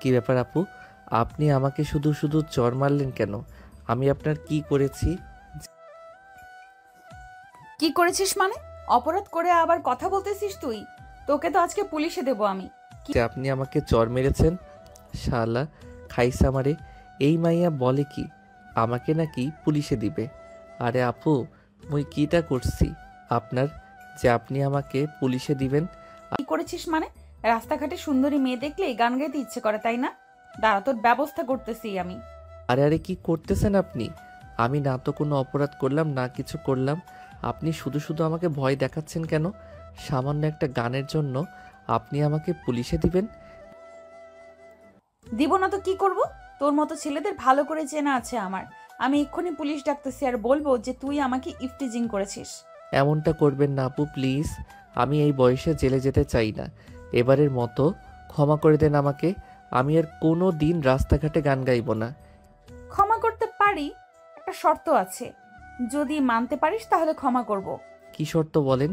কি ব্যাপার আপু, আপনি আমাকে শুধু শুধু চড় মারলেন কেন? আমি আপনার কি করেছি কি করেছিস মানে? অপরাধ করে আবার কথা বলতেছিস তুই? তোকে তো আজকে পুলিশে দেবো আমি। যে আপনি আমাকে চড় মেরেছেন? শালা খাইসা মারে। এই মাইয়া বলে কি আমাকে নাকি পুলিশে দিবে? আরে আপু, মুই কিটা করছি আপনার যে আপনি আমাকে পুলিশে দিবেন? কি করেছিস মানে? রাস্তাঘাটে সুন্দরী মেয়ে দেখলেই গান গাইতে ইচ্ছে করে, তাই না? দাঁড়া, তোর ব্যবস্থা করতেছি আমি। আরে আরে কি করতেছেন আপনি? আমি না তো কোনো অপরাধ করলাম না কিছু করলাম। আপনি শুধু শুধু আমাকে ভয় দেখাচ্ছেন কেন? সামান্য একটা গানের জন্য আপনি আমাকে পুলিশে দিবেন? দিব না তো কি করব? তোর মতো ছেলেদের ভালো করে চেনা আছে আমার। আমি এক্ষুনি পুলিশ ডাকতেছি আর বলবো যে তুই আমাকে ইফটিজিং করেছিস। এমনটা করবেন না আপু, প্লিজ। আমি এই বয়সে জেলে যেতে চাই না। এবারের মতো ক্ষমা করে দেন আমাকে। আমি আর কোনো দিন রাস্তাঘাটে গান গাইব না। ক্ষমা করতে পারি, একটা শর্ত আছে। যদি মানতে পারিস তাহলে ক্ষমা করব। কি শর্ত বলেন?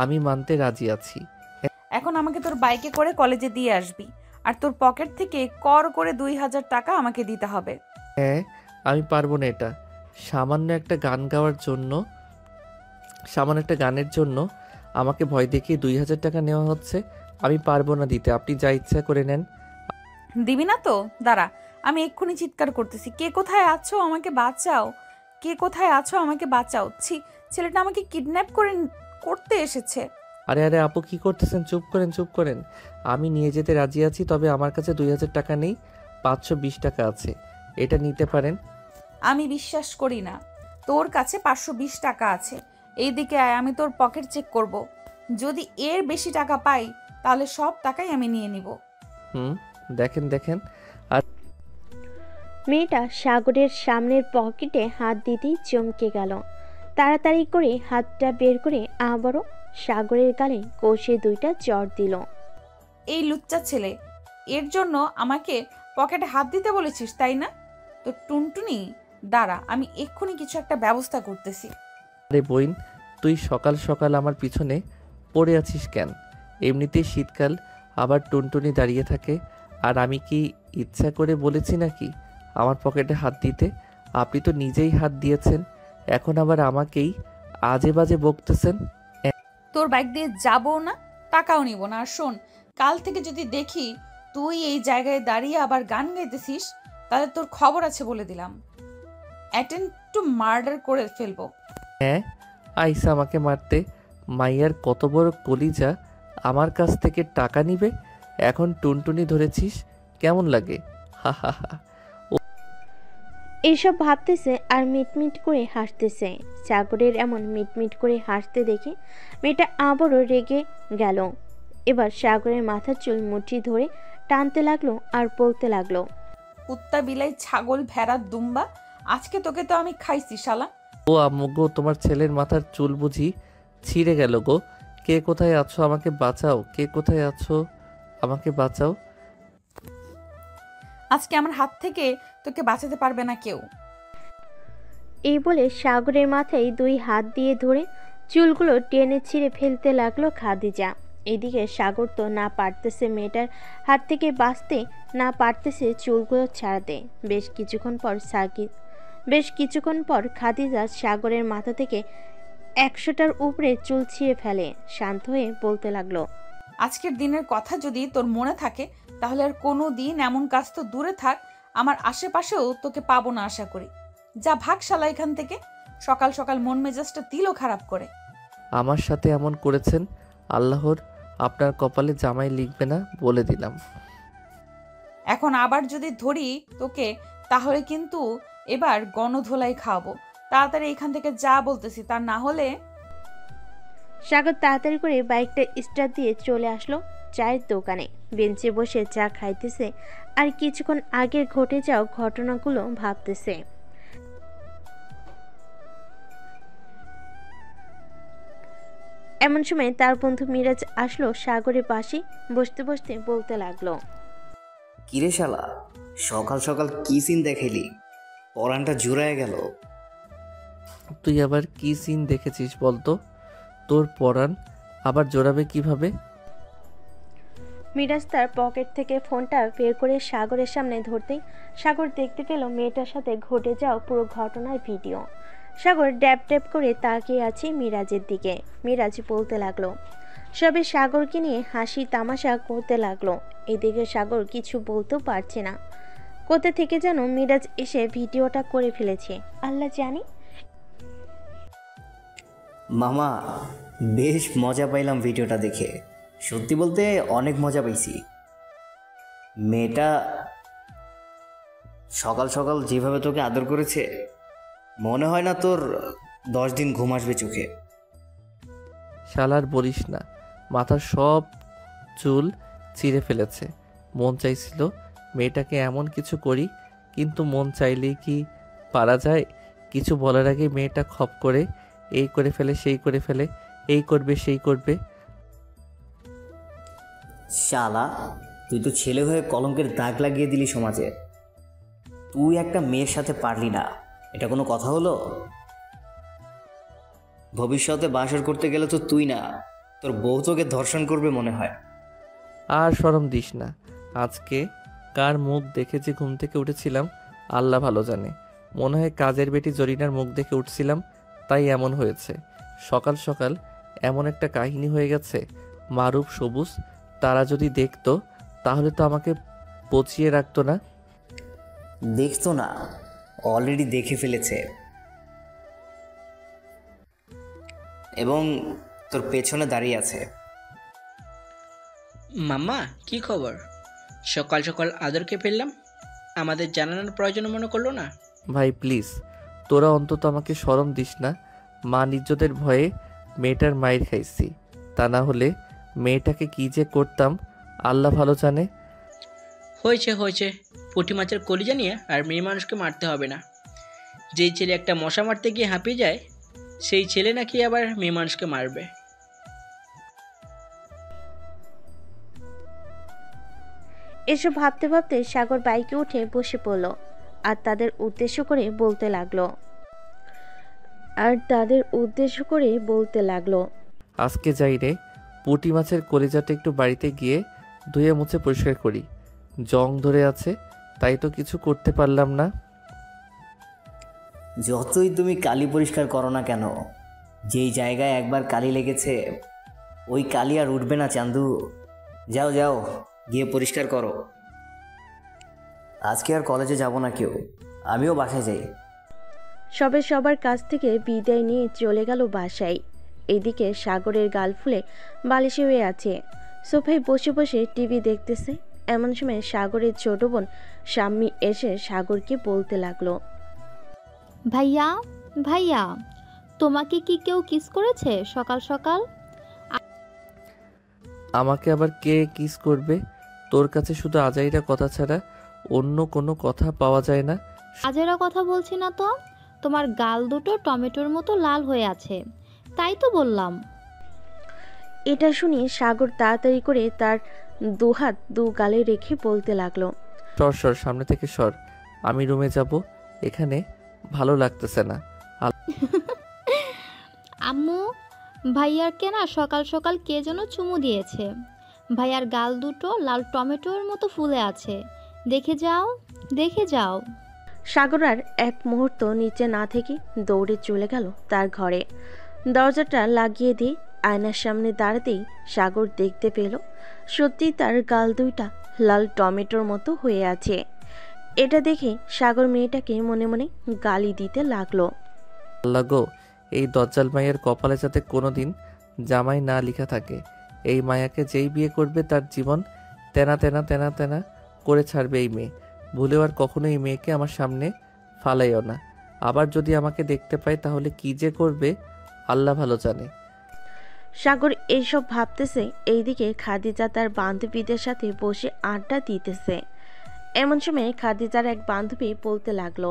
আমি মানতে রাজি আছি। এখন আমাকে তোর বাইকে করে কলেজে দিয়ে আসবি, আর তোর পকেট থেকে কর করে 2000 টাকা আমাকে দিতে হবে। হ্যাঁ, আমি পারবো না এটা। সামান্য একটা গান গাওয়ার জন্য, সামান্য একটা গানের জন্য আমাকে ভয় দেখিয়ে 2000 টাকা নেওয়া হচ্ছে। আমি পারবো না দিতে, আপনি যা ইচ্ছা করে নেন। দিবি না তো? দাঁড়া, আমি এক্ষুনি চিৎকার করতেছি, কে কোথায় আছো আমাকে বাঁচাও, কে কোথায় আছো আমাকে বাঁচাও। ছি, ছেলেটা আমাকে কিডন্যাপ করতে এসেছে। আরে আরে আপু, কি করতেছেন? চুপ করেন, চুপ করেন। আমি নিয়ে যেতে রাজি আছি, তবে আমার কাছে 2000 টাকা নেই, 520 টাকা আছে। এটা নিতে পারেন। আমি বিশ্বাস করি না। তোর কাছে 520 টাকা আছে, এইদিকে আয়, আমি তোর পকেট চেক করব। যদি এর বেশি টাকা পাই তাহলে সব টাকাই আমি নিয়ে নিব। হুম, দেখেন দেখেন। মেয়েটা সাগরের সামনের পকেটে হাত দিতেই চমকে গেল। তাড়াতাড়ি করে হাতটা বের করে আবারও সাগরের গালে কষে 2টা চড় দিল। এই লুচ্চা ছেলে, এর জন্য আমাকে পকেটে হাত দিতে বলেছিস তাই না? তো টুনটুনি, দাঁড়া, আমি এক্ষুনি কিছু একটা ব্যবস্থা করতেছি। আরে বইন, তুই সকাল সকাল আমার পিছনে পড়ে আছিস কেন? এমনিতেই শীতকাল, আবার টুনটুনি দাঁড়িয়ে থাকে। আর আমি কি ইচ্ছা করে বলেছি নাকি আমার পকেটে হাত দিতে? আপনি তো নিজেই হাত দিয়েছেন, এখন আবার আমাকেই আজে বাজে বকতেছেন। তোর বাইক দিয়ে যাবো না, টাকাও নিব না। আর শোন, কাল থেকে যদি দেখি তুই এই জায়গায় দাঁড়িয়ে আবার গান গাইতেছিস, তাহলে তোর খবর আছে বলে দিলাম। অ্যাটেম্প টু মার্ডার করে ফেলবো। হ্যাঁ, আইসা আমাকে মারতে। মাইয়ার কত বড় কলিজা, আমার কাছ থেকে টাকা নিবে? এখন টুনটুনি ধরেছিস, কেমন লাগে? হা হা হা। এইসব ভাবতেছে আর মিটমিট করে হাসতেছে। সাগরের এমন মিটমিট করে হাসতে দেখে মেয়েটা আবারও রেগে গেল। এবার সাগরের মাথার চুল মুঠি ধরে টানতে লাগলো আর বলতে লাগলো, কুত্তা, বিলাই, ছাগল, ভেড়া, দুম্বা, আজকে তোকে তো আমি খাইছি শালা। ও আম্মু গো, তোমার ছেলের মাথার চুল বুঝি ছিঁড়ে গেল গো? কে কোথায় আছো, আমাকে বাঁচাও। কে কোথায় আছো, আমাকে বাঁচাও। আজকে আমার হাত থেকে তোকে বাঁচাতে পারবে না কেউ। এই বলে সাগরের মাথায় 2 হাত দিয়ে ধরে চুলগুলো টেনে ছিঁড়ে ফেলতে লাগলো খাদিজা। এদিকে সাগর তো না পারতেছে মেয়েটার হাত থেকে বাঁচতে, না পারতেছে চুলগুলো ছাড়াতে। বেশ কিছুক্ষণ পর খাদিজা সাগরের মাথা থেকে 100টার উপরে চুল ছিঁড়ে ফেলে শান্ত হয়ে বলতে লাগলো, আজকের দিনের কথা যদি তোর মনে থাকে তাহলে আর কোনো দিন এমন কাজ তো দূরে থাক, আমার আশেপাশেও তোকে পাবো না আশা করি। যা ভাগ শালা এখান থেকে, সকাল সকাল মন মেজাজটা দিলও খারাপ করে। আমার সাথে এমন করেছেন, আল্লাহর আপনার কপালে জামাই লিখবে না, বলে দিলাম। এখন আবার যদি ধরি তোকে তাহলে কিন্তু এবার গণধোলাই খাওয়াবো। তাড়াতাড়ি এখান থেকে যা বলতেছি, তা না হলে। সাগর তাড়াতাড়ি করে বাইকটা স্টার্ট দিয়ে চলে আসলো চায়ের দোকানে। বেঞ্চে বসে চা খাইতেছে আর কিছুক্ষণ আগে ঘটে যাওয়া ঘটনাগুলো ভাবতেছে। এমন সময় তার বন্ধু মিরাজ আসলো সাগরের পাশে। বসতে বসতে বলতে লাগলো, কিরে শালা, সকাল সকাল কি সিন দেখাইলি? পরানটা জুড়ায় গেল। তুই আবার কি সিন দেখেছিস বলতো? তোর পরাণ আবার জোড়াবে কিভাবে? মিরাজ তার পকেট থেকে ফোনটা বের করে সাগরের সামনে ধরতেই সাগর দেখতে পেল মেয়েটার সাথে ঘটে যাওয়া পুরো ঘটনার ভিডিও। সাগর ড্যাব ড্যাব করে তাকিয়ে আছে মিরাজের দিকে। মিরাজ বলতে লাগলো, সবে সাগরকে নিয়ে হাসি তামাশা করতে লাগলো। এদিকে সাগর কিছু বলতেও পারছে না, কোথা থেকে যেন মিরাজ এসে ভিডিওটা করে ফেলেছে আল্লাহ জানি। মামা, বেশ মজা পাইলাম ভিডিওটা দেখে। সত্যি বলতে অনেক মজা পাইছি। মেয়েটা সকাল সকাল যেভাবে তোকে আদর করেছে, মনে হয় না তোর 10 দিন ঘুম আসবে চোখে। শালার বলিস না, মাথার সব চুল ছিঁড়ে ফেলেছে। মন চাইছিল মেয়েটাকে এমন কিছু করি, কিন্তু মন চাইলেই কি পারা যায়? কিছু বলার আগে মেয়েটা খপ করে এই করে ফেলে, সেই করে ফেলে, এই করবে সেই করবে। শালা, তুই তো ছেলে হয়ে কলঙ্কের দাগ লাগিয়ে দিলি সমাজে। তুই একটা মেয়ের সাথে পারলি না, এটা কোনো কথা হলো? ভবিষ্যতে বাসর করতে গেলে তো তুই না, তোর বউ তোকে ধর্ষণ করবে মনে হয়। আর শরম দিস না। আজকে কার মুখ দেখে যে ঘুম থেকে উঠেছিলাম আল্লাহ ভালো জানে। মনে হয় কাজের বেটি জরিনার মুখ দেখে উঠছিলাম, তাই এমন হয়েছে। সকাল সকাল এমন একটা কাহিনী হয়ে গেছে। মারুফ সবুজ তারা যদি দেখতো তাহলে তো আমাকে পচিয়ে রাখতো না। দেখতো না, অলরেডি দেখে ফেলেছে। এবং তোর পেছনে দাঁড়িয়ে আছে। মাম্মা, কি খবর? সকাল সকাল আদরকে ফেললাম, আমাদের জানানোর প্রয়োজন মনে করলো না? ভাই প্লিজ, তোরা অন্তত আমাকে শরম দিস না। মান ইজ্জতের ভয়ে মেয়েটার মায়ের খাইছি, তা না হলে মেয়েটাকে কি যে করতাম আল্লাহ ভালো জানে। হয়েছে হয়েছে, পুঁটি মাছের কলিজা নিয়ে আর মেয়ে মানুষকে মারতে হবে না। যেই ছেলে একটা মশা মারতে গিয়ে হাঁপিয়ে যায়, সেই ছেলে নাকি আবার মেয়ে মানুষকে মারবে। এসব ভাবতে ভাবতে সাগর বাইকে উঠে বসে পড়ল আর তাদের উদ্দেশ্য করে বলতে লাগলো, আজকে যাই রে, পুঁটি মাছের কলিজাটা একটু বাড়িতে গিয়ে ধুয়ে মুছে পরিষ্কার করি। জং ধরে আছে, তাই তো কিছু করতে পারলাম না। যতই তুমি কালি পরিষ্কার করো না কেন, যেই জায়গায় একবার কালি লেগেছে ওই কালি আর উঠবে না চান্দু। যাও যাও, গিয়ে পরিষ্কার করো। আজকে আর কলেজে যাব না কেউ, আমিও বাসায় যাই। সবে সবার কাছ থেকে বিদায় নিয়ে চলে গেল বাসায়। এদিকে সাগরের গাল ফুলে বালিশে হয়ে আছে, সোফায় বসে বসে টিভি দেখতেছে। এমন সময় সাগরের ছোট বোন শাম্মী এসে সাগরকে বলতে লাগলো, ভাইয়া ভাইয়া, তোমাকে কি কেউ কিস করেছে সকাল সকাল? আমাকে আবার কে কিস করবে? তোর কাছে শুধু আজাইরা কথা ছাড়া অন্য কোনো কথা পাওয়া যায় না। আজেরা কথা বলছি না তো, তোমার গাল দুটো টমেটোর মতো লাল হয়ে আছে, তাই তো বললাম। এটা শুনে সাগর তাড়াতাড়ি করে তার দুহাত দু গালে রেখে বলতে লাগলো, সর সর, সামনে থেকে সর, আমি রুমে যাব, এখানে ভালো লাগতেছে না। আম্মু, ভাইয়ারকে না সকাল সকাল কে যেন চুমু দিয়েছে। ভাইয়ার গাল দুটো লাল টমেটোর মতো ফুলে আছে, দেখে যাও দেখে যাও। সাগর আর এক মুহূর্ত নিচে না থেকে দৌড়ে চলে গেল তার ঘরে। দরজাটা লাগিয়ে দিয়ে আয়নার সামনে দাঁড়াতেই সাগর দেখতে পেল সত্যি তার গাল দুইটা লাল টমেটোর মতো হয়ে আছে। এটা দেখে সাগর মেয়েটাকে মনে মনে গালি দিতে লাগলো, আল্লাহ গো, এই দজ্জাল মায়ের কপালে যাতে কোনোদিন জামাই না লেখা থাকে। এই মায়াকে যেই বিয়ে করবে তার জীবন তেনা তেনা তেনা তেনা করে ছাড়বে এই মেয়ে। ভুলেও আর কখনো এই মেয়েকে আমার সামনে ফালাইও না। আবার যদি আমাকে দেখতে পায় তাহলে কি যে করবে আল্লাহ ভালো জানে। সাগর এইসব ভাবতেছে, এইদিকে খাদিজা তার বান্ধবীদের সাথে বসে আড্ডা দিতেছে। এমন সময় খাদিজার এক বান্ধবী বলতে লাগলো,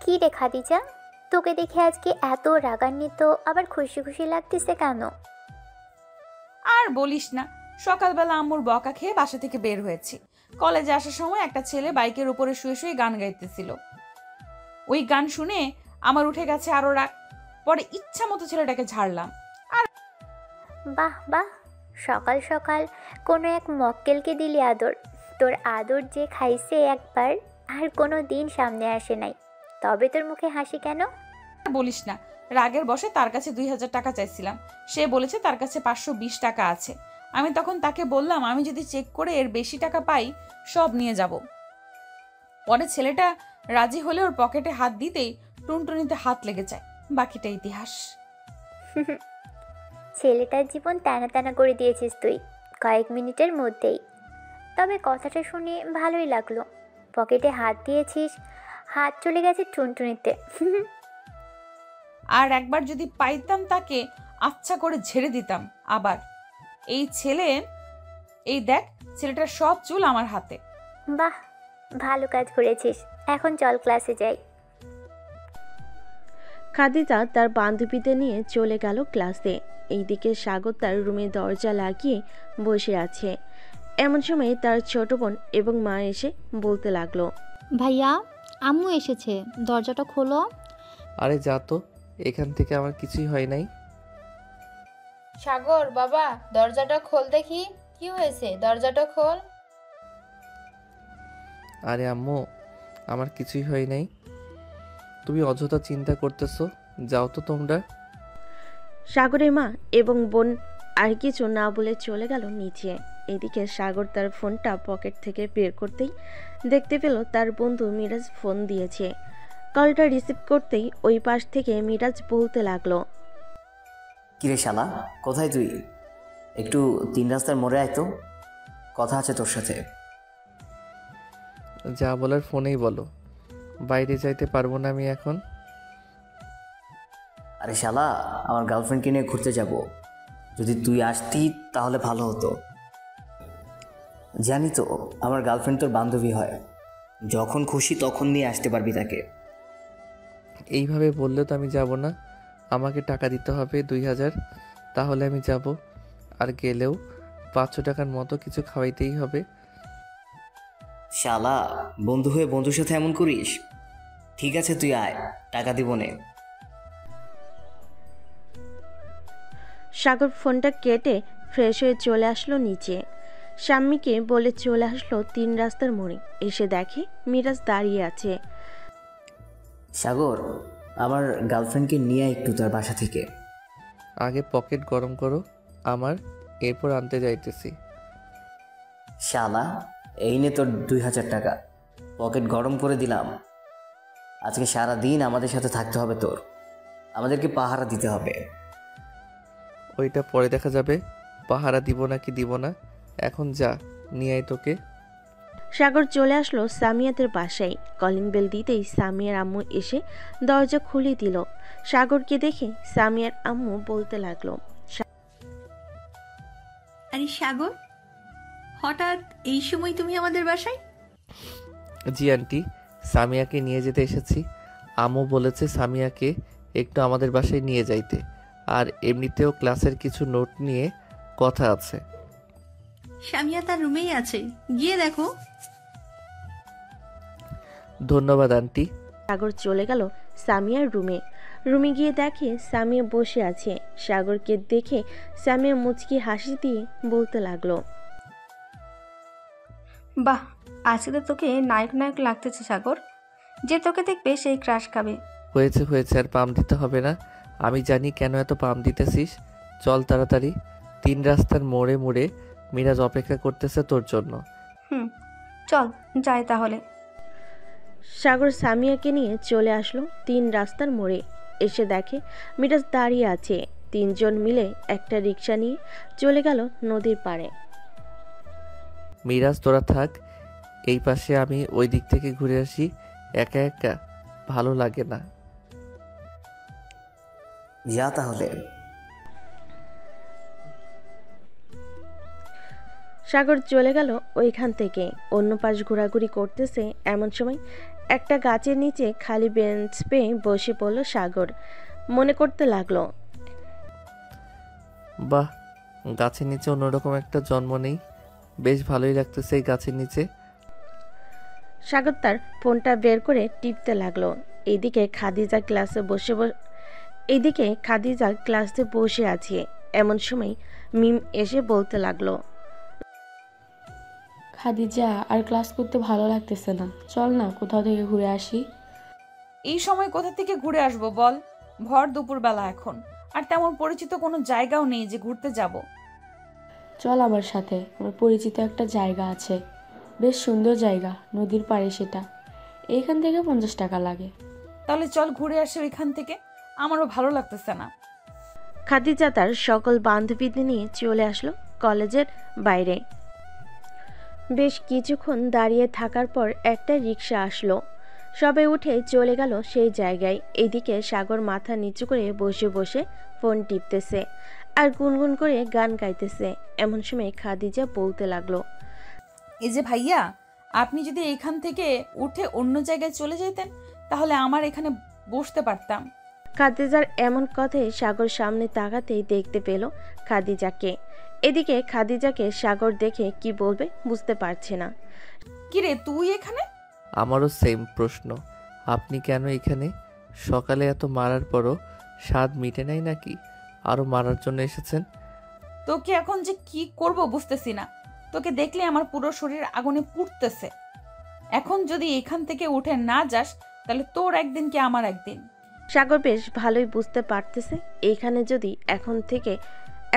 কি রে খাদিজা, তোকে দেখে আজকে এত রাগান্বিত আবার খুশি খুশি লাগতেছে কেন? আর বলিস না, সকালবেলা আম্মুর বকা খেয়ে বাসা থেকে বের হয়েছি। কলেজে আসার সময় একটা ছেলে বাইকের উপরে শুয়ে শুয়ে গান গাইতেছিল। ওই গান শুনে আমার উঠে গেছে আরো রাগ। পরে ইচ্ছা মতো ছেলেটাকে ঝাড়লাম। বাহ বাহ, সকাল সকাল কোনো এক মক্কেলকে দিলি আদর। তোর আদর যে খাইছে একবার, আর কোনো দিন সামনে আসে নাই। তবে তোর মুখে হাসি কেন? বলিস না, রাগের বশে তার কাছে 2000 টাকা চাইছিলাম। সে বলেছে তার কাছে 520 টাকা আছে। আমি তখন তাকে বললাম আমি যদি চেক করে এর বেশি টাকা পাই সব নিয়ে যাব। পরে ছেলেটা রাজি হলে ওর পকেটে হাত দিতেই টুনটুনিতে হাত লেগে যায়। বাকিটা ইতিহাস। ছেলেটার জীবন টানা টানা করে দিয়েছিস তুই কয়েক মিনিটের মধ্যেই। তবে কথাটা শুনে ভালোই লাগলো। পকেটে হাত দিয়েছিস, হাত চলে গেছে টুনটুনিতে। আর একবার যদি পাইতাম তাকে আচ্ছা করে ঝেড়ে দিতাম। আবার এই দেখ ছেলেটার সব চুল আমার হাতে। বাহ, ভালো কাজ করেছিস। এখন চল ক্লাসে যাই। খাদিজা তার বান্ধবীদের নিয়ে চলে গেল ক্লাসে। এইদিকে সাগর তার রুমে দরজা লাগিয়ে বসে আছে। এমন সময় তার ছোট বোন এবং মা এসে বলতে লাগলো, ভাইয়া, আম্মু এসেছে, দরজাটা খোলো। আরে যা তো, এখান থেকে আমার কিছুই হয় নাই। সাগর বাবা, দরজাটা খোল দেখি, কি হয়েছে, দরজাটা খোল। আরে আম্মু, আমার কিছুই হয় নাই। তুমি অযথা চিন্তা করতেছো, যাও তো তোমরা। সাগরের মা এবং বোন আর কিছু না বলে চলে গেল নিচে। এদিকে সাগর তার ফোনটা পকেট থেকে বের করতেই দেখতে পেল তার বন্ধু মিরাজ ফোন দিয়েছে। কলটা রিসিভ করতেই ওই পাশ থেকে মিরাজ বলতে লাগলো, কিরে শালা, কোথায় তুই? একটু 3 রাস্তার মোড়ে আয় তো, কথা আছে তোর সাথে। যা বলার ফোনেই বলো, বাইরে যাইতে পারবো না আমি এখন। আরে শালা, আমার গার্লফ্রেন্ডকে নিয়ে ঘুরতে যাব। যদি তুই আসতি তাহলে ভালো হতো। জানি তো আমার গার্লফ্রেন্ড তোর বান্ধবী হয়, যখন খুশি তখন নিয়ে আসতে পারবি তাকে। এইভাবে বললে তো আমি যাব না। আমাকে টাকা দিতে হবে 2000, তাহলে আমি যাব। আর গেলেও 500 টাকার মতো কিছু খাওয়াইতেই হবে। শালা, বন্ধু হয়ে বন্ধুর সাথে এমন করিস? ঠিক আছে তুই আয়, টাকা দিব নে। সাগর ফোনটা কেটে ফ্রেশ হয়ে চলে আসলো নিচে। শাম্মীকে বলে চলে আসলো 3 রাস্তার মোড়ে। এসে দেখে মিরাজ দাঁড়িয়ে আছে। সাগর, আমার গার্লফ্রেন্ডকে নিয়ে আয় একটু তার বাসা থেকে। আগে পকেট গরম করো আমার, এরপর আনতে যাইতেছি। শালা, এই নে তোর 2000 টাকা, পকেট গরম করে দিলাম। আজকে সারা দিন আমাদের সাথে থাকতে হবে তোর, আমাদেরকে পাহারা দিতে হবে। ওইটা পরে দেখা যাবে, পাহারা দিব নাকি দিব না। এখন যা, নিয়ে আয় তোকে। সাগর চলে আসলো সামিয়াদের বাসায়। কলিং বেল দিতেই সামিয়ার আম্মু এসে দরজা খুলে দিল। সাগরকে দেখে সামিয়ার আম্মু বলতে লাগলো, আরে সাগর, হঠাৎ এই সময় তুমি আমাদের বাসায়? জি আন্টি, সামিয়াকে নিয়ে যেতে এসেছি। আম্মু বলেছে সামিয়াকে একটু আমাদের বাসায় নিয়ে যাইতে, আর এমনিতেও ক্লাসের কিছু নোট নিয়ে কথা আছে। সামিয়া তার রুমেই আছে, গিয়ে দেখো। ধন্যবাদ আন্টি। সাগর চলে গেল সামিয়ার রুমে গিয়ে দেখে সামিয়া বসে আছে। সাগরকে দেখে সামিয়া মুচকি হাসি দিয়ে বলতে লাগলো, বাহ, আজকে তো তোকে নায়ক নায়ক লাগতেছে সাগর। যে তোকে দেখবে সেই ক্রাশ খাবে। হয়েছে হয়েছে, আর পাম দিতে হবে না। আমি জানি কেন এত পাম দিতেছিস। চল তাড়াতাড়ি, 3 রাস্তার মোড়ে মোড়ে মিরাজ অপেক্ষা করতেছে তোর জন্য। চল যাই তাহলে। সাগর সামিয়াকে নিয়ে চলে আসলো 3 রাস্তার মোড়ে। এসে দেখে মিরাজ দাঁড়িয়ে আছে। 3 জন মিলে একটা রিক্সা নিয়ে চলে গেল নদীর পাড়ে। মিরাজ তোরা থাক এই পাশে, আমি ওই দিক থেকে ঘুরে আসি। একা একা ভালো লাগে না। যা তাহলে। সাগর চলে গেল ওইখান থেকে। অন্য পাশ ঘোরাঘুরি করতেছে এমন সময় একটা গাছের নিচে খালি বেঞ্চ পেয়ে বসে পড়ল সাগর। মনে করতে লাগলো, বাহ, গাছের নিচে অন্যরকম একটা জন্ম নেই। বেশ ভালোই লাগতেছে এই গাছের নিচে। সাগর তার ফোনটা বের করে টিপতে লাগলো। এইদিকে খাদিজা ক্লাসে বসে আছে। এমন সময় মিম এসে বলতে লাগলো, খাদিজা আর ক্লাস করতে ভালো লাগতেছে না, চল না কোথাও থেকে ঘুরে আসি। এই সময় কোথা থেকে ঘুরে আসবো বল? ভর দুপুরবেলা এখন, আর তেমন পরিচিত কোনো জায়গাও নেই যে ঘুরতে যাব। চল আমার সাথে, আমার পরিচিত একটা জায়গা আছে, বেশ সুন্দর জায়গা, নদীর পাড়ে সেটা। এইখান থেকে 50 টাকা লাগে। তাহলে চল ঘুরে আসি ওইখান থেকে, আমারও ভালো লাগতেছে না। খাদিজা তার সকল বান্ধবীদের নিয়ে চলে আসলো কলেজের বাইরে। বেশ কিছুক্ষণ দাঁড়িয়ে থাকার পর একটা রিক্সা আসলো। সবাই উঠে চলে গেল সেই জায়গায়। এদিকে সাগর মাথা নিচু করে বসে বসে ফোন টিপতেছে আর গুনগুন করে গান গাইতেছে। এমন সময় খাদিজা বলতে লাগলো, এই যে ভাইয়া, আপনি যদি এখান থেকে উঠে অন্য জায়গায় চলে যেতেন তাহলে আমার এখানে বসতে পারতাম। খাদিজার এমন কথায় সাগর সামনে তাকাতেই দেখতে পেল খাদিজাকে। এদিকে খাদিজাকে সাগর দেখে কি বলবে বুঝতে পারছে না। কিরে তুই এখানে? আমারও সেম প্রশ্ন, আপনি কেন এখানে? সকালে এত মারার পরও স্বাদ মিটে নাই নাকি? আরও মারার জন্য এসেছেন? তোকে এখন যে কি করব বুঝতেছি না। তোকে দেখলে আমার পুরো শরীর আগুনে পুড়তেছে। এখন যদি এখান থেকে উঠে না যাস তাহলে তোর একদিন কি আমার একদিন। সাগর বেশ ভালোই বুঝতে পারতেছে এইখানে যদি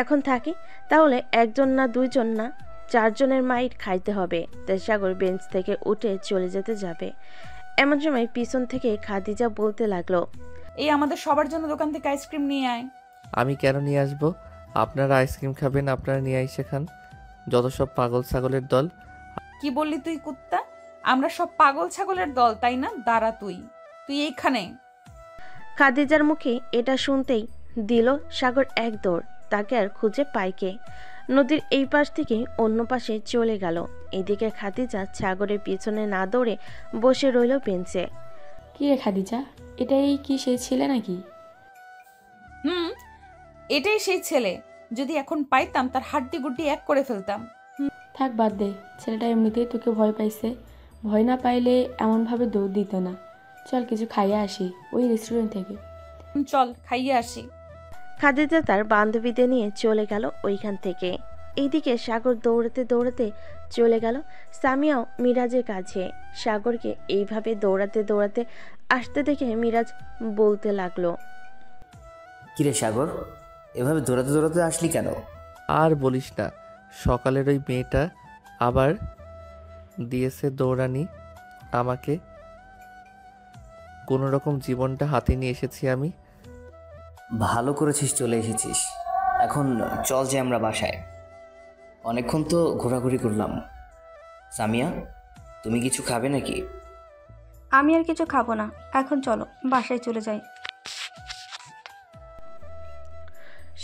এখন থাকে তাহলে একজন না দুইজন না 4 জনের মাইর খাইতে হবে। তাই সাগর বেঞ্চ থেকে উঠে চলে যেতে যাবে। এমন সময় পিছন থেকে খাদিজা বলতে লাগলো, এই আমাদের সবার জন্য দোকান থেকে আইসক্রিম নিয়ে আয়। আমি কেন নিয়ে আসবো? আপনারা আইসক্রিম খাবেন, আপনারা নিয়ে আইসে খান। যত সব পাগল ছাগলের দল। কি বললি তুই কুত্তা? আমরা সব পাগল ছাগলের দল তাই না? দাঁড়া তুই এইখানে। খাদিজার মুখে এটা শুনতেই দিল সাগর এক দৌড়। তাকে আর খুঁজে পাইকে নদীর এই পাশ থেকে অন্য পাশে চলে গেল। এদিকে খাদিজা সাগরের পিছনে না দৌড়ে বসে রইল বেঞ্চে। কি রে খাদিজা, এটাই কি সেই ছেলে নাকি? এটাই সেই ছেলে। যদি এখন পাইতাম তার হাড্ডি গুড্ডি এক করে ফেলতাম। থাক বাদ দে, ছেলেটা এমনিতেই তোকে ভয় পাইছে। ভয় না পাইলে এমনভাবে দৌড় দিত না। চল কিছু খাইয়ে আসি ওই রেস্টুরেন্ট থেকে। চল খাইয়ে আসি। খাদিজা তার বান্ধবীদের নিয়ে চলে গেল ওইখান থেকে। এইদিকে সাগর দৌড়াতে দৌড়াতে চলে গেল সামিয়াও মিরাজের কাছে। সাগরকে এইভাবে দৌড়াতে দৌড়াতে আসতে দেখে মিরাজ বলতে লাগলো, কিরে সাগর, এভাবে দৌড়াতে দৌড়াতে আসলি কেন? আর বলিস না, সকালের ওই মেয়েটা আবার দিয়েছে দৌড়ানি আমাকে। কোনো রকম জীবনটা হাতে নিয়ে এসেছি আমি। ভালো করেছিস চলে এসেছিস। এখন চল যে আমরা বাসায়। অনেকক্ষণ তো ঘোরাঘুরি করলাম। সামিয়া, তুমি কিছু খাবে নাকি? আমি আর কিছু খাবো না, এখন চলো বাসায় চলে যাই।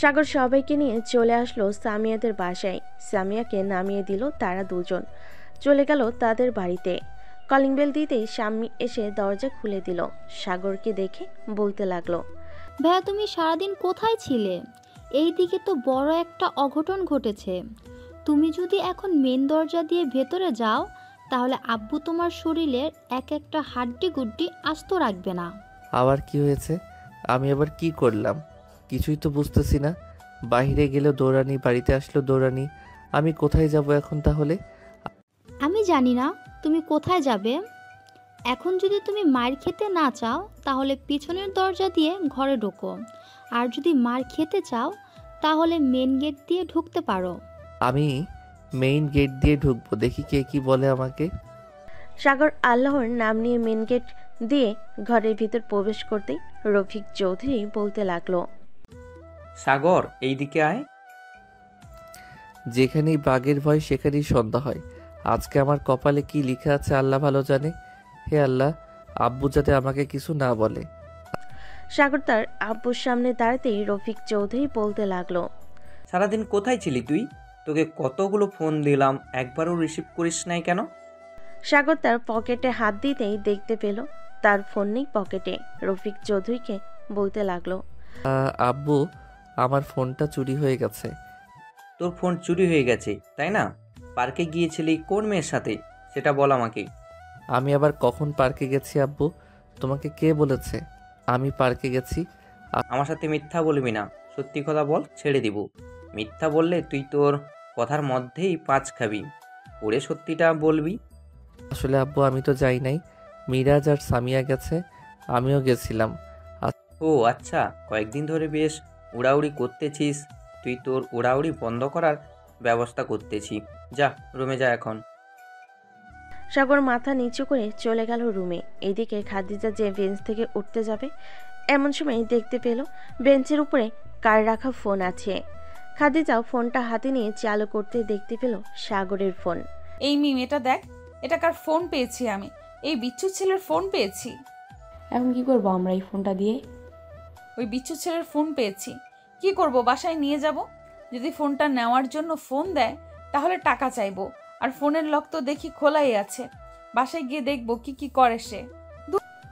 সাগর সবাইকে নিয়ে চলে আসলো সামিয়াদের বাসায়। সামিয়াকে নামিয়ে দিল। তারা দুজন চলে গেল তাদের বাড়িতে। কলিং বেল দিতেই স্বামী এসে দরজা খুলে দিল। সাগরকে দেখে বলতে লাগলো, ভাইয়া তুমি সারাদিন কোথায় ছিলে? এই দিকে তো বড় একটা অঘটন ঘটেছে। তুমি যদি এখন মেন দরজা দিয়ে ভেতরে যাও তাহলে আব্বু তোমার শরীরের এক একটা হাড্ডি গুড্ডি আস্ত রাখবে না। আবার কি হয়েছে? আমি আবার কি করলাম? কিছুই তো বুঝতেছি না। বাইরে গেলেও দৌড়ানি, বাড়িতে আসলো দৌড়ানি। আমি কোথায় যাব এখন তাহলে? আমি জানি না তুমি কোথায় যাবে। এখন যদি তুমি মার খেতে না চাও তাহলে পিছনের দরজা দিয়ে ঘরে ঢোকো, আর যদি মার খেতে চাও তাহলে মেন গেট দিয়ে ঢুকতে পারো। আমি মেইন গেট দিয়ে ঢুকবো, দেখি কে কি বলে আমাকে। সাগর আল্লাহর নাম নিয়ে মেন গেট দিয়ে ঘরের ভিতর প্রবেশ করতেই রফিক চৌধুরী বলতে লাগলো, সাগর এইদিকে আয়। যেখানেই বাঘের ভয় সেখানেই সন্ধ্যা হয়। আজকে আমার কপালে কি লেখা আছে আল্লাহ ভালো জানে। হে আল্লাহ, আব্বু যাতে আমাকে কিছু না বলে। সাগর তার আব্বুর সামনে দাঁড়াতেই রফিক চৌধুরী বলতে লাগলো, সারাদিন কোথায় ছিলি তুই? তোকে কতগুলো ফোন দিলাম, একবারও রিসিভ করিস নাই কেন? সাগর তার পকেটে হাত দিতেই দেখতে পেল তার ফোন নেই পকেটে। রফিক চৌধুরীকে বলতে লাগলো, আব্বু, আমার ফোনটা চুরি হয়ে গেছে। তোর ফোন চুরি হয়ে গেছে তাই না? পার্কে গিয়েছিলি কোন মেয়ের সাথে সেটা বল আমাকে। আমি আবার কখন পার্কে গেছি আব্বু? তোমাকে কে বলেছে আমি পার্কে গেছি? আমার সাথে মিথ্যা বলবি না, সত্যি কথা বল, ছেড়ে দিব। মিথ্যা বললে তুই তোর কথার মধ্যেই পাঁচ খাবি। পড়ে সত্যিটা বলবি। আসলে আব্বু আমি তো যাই নাই, মিরাজ আর সামিয়া গেছে, আমিও গেছিলাম। ও আচ্ছা, কয়েকদিন ধরে বেশ উড়াউড়ি করতেছিস। তুই তোর উড়াউড়ি বন্ধ করার ব্যবস্থা করতেছি। যা রুমে যা এখন। সাগর মাথা নিচু করে চলে গেল রুমে। এদিকে খাদিজা যে বেঞ্চ থেকে উঠতে যাবে এমন সময় দেখতে পেল বেঞ্চের উপরে কার রাখা ফোন আছে। খাদিজা ফোনটা হাতে নিয়ে চালু করতে দেখতে পেল সাগরের ফোন। এই মিম, এটা দেখ, এটা কার ফোন পেয়েছি আমি? এই বিচ্ছু ছেলের ফোন পেয়েছি। এখন কি করবো আমরা এই ফোনটা দিয়ে? ওই বিচ্ছু ছেলের ফোন পেয়েছি, কি করব? বাসায় নিয়ে যাব। যদি ফোনটা নেওয়ার জন্য ফোন দেয় তাহলে টাকা চাইবো, আর ফোনের লক তো দেখি খোলাই আছে। বাসায় গিয়ে দেখবো কি কি করে সে।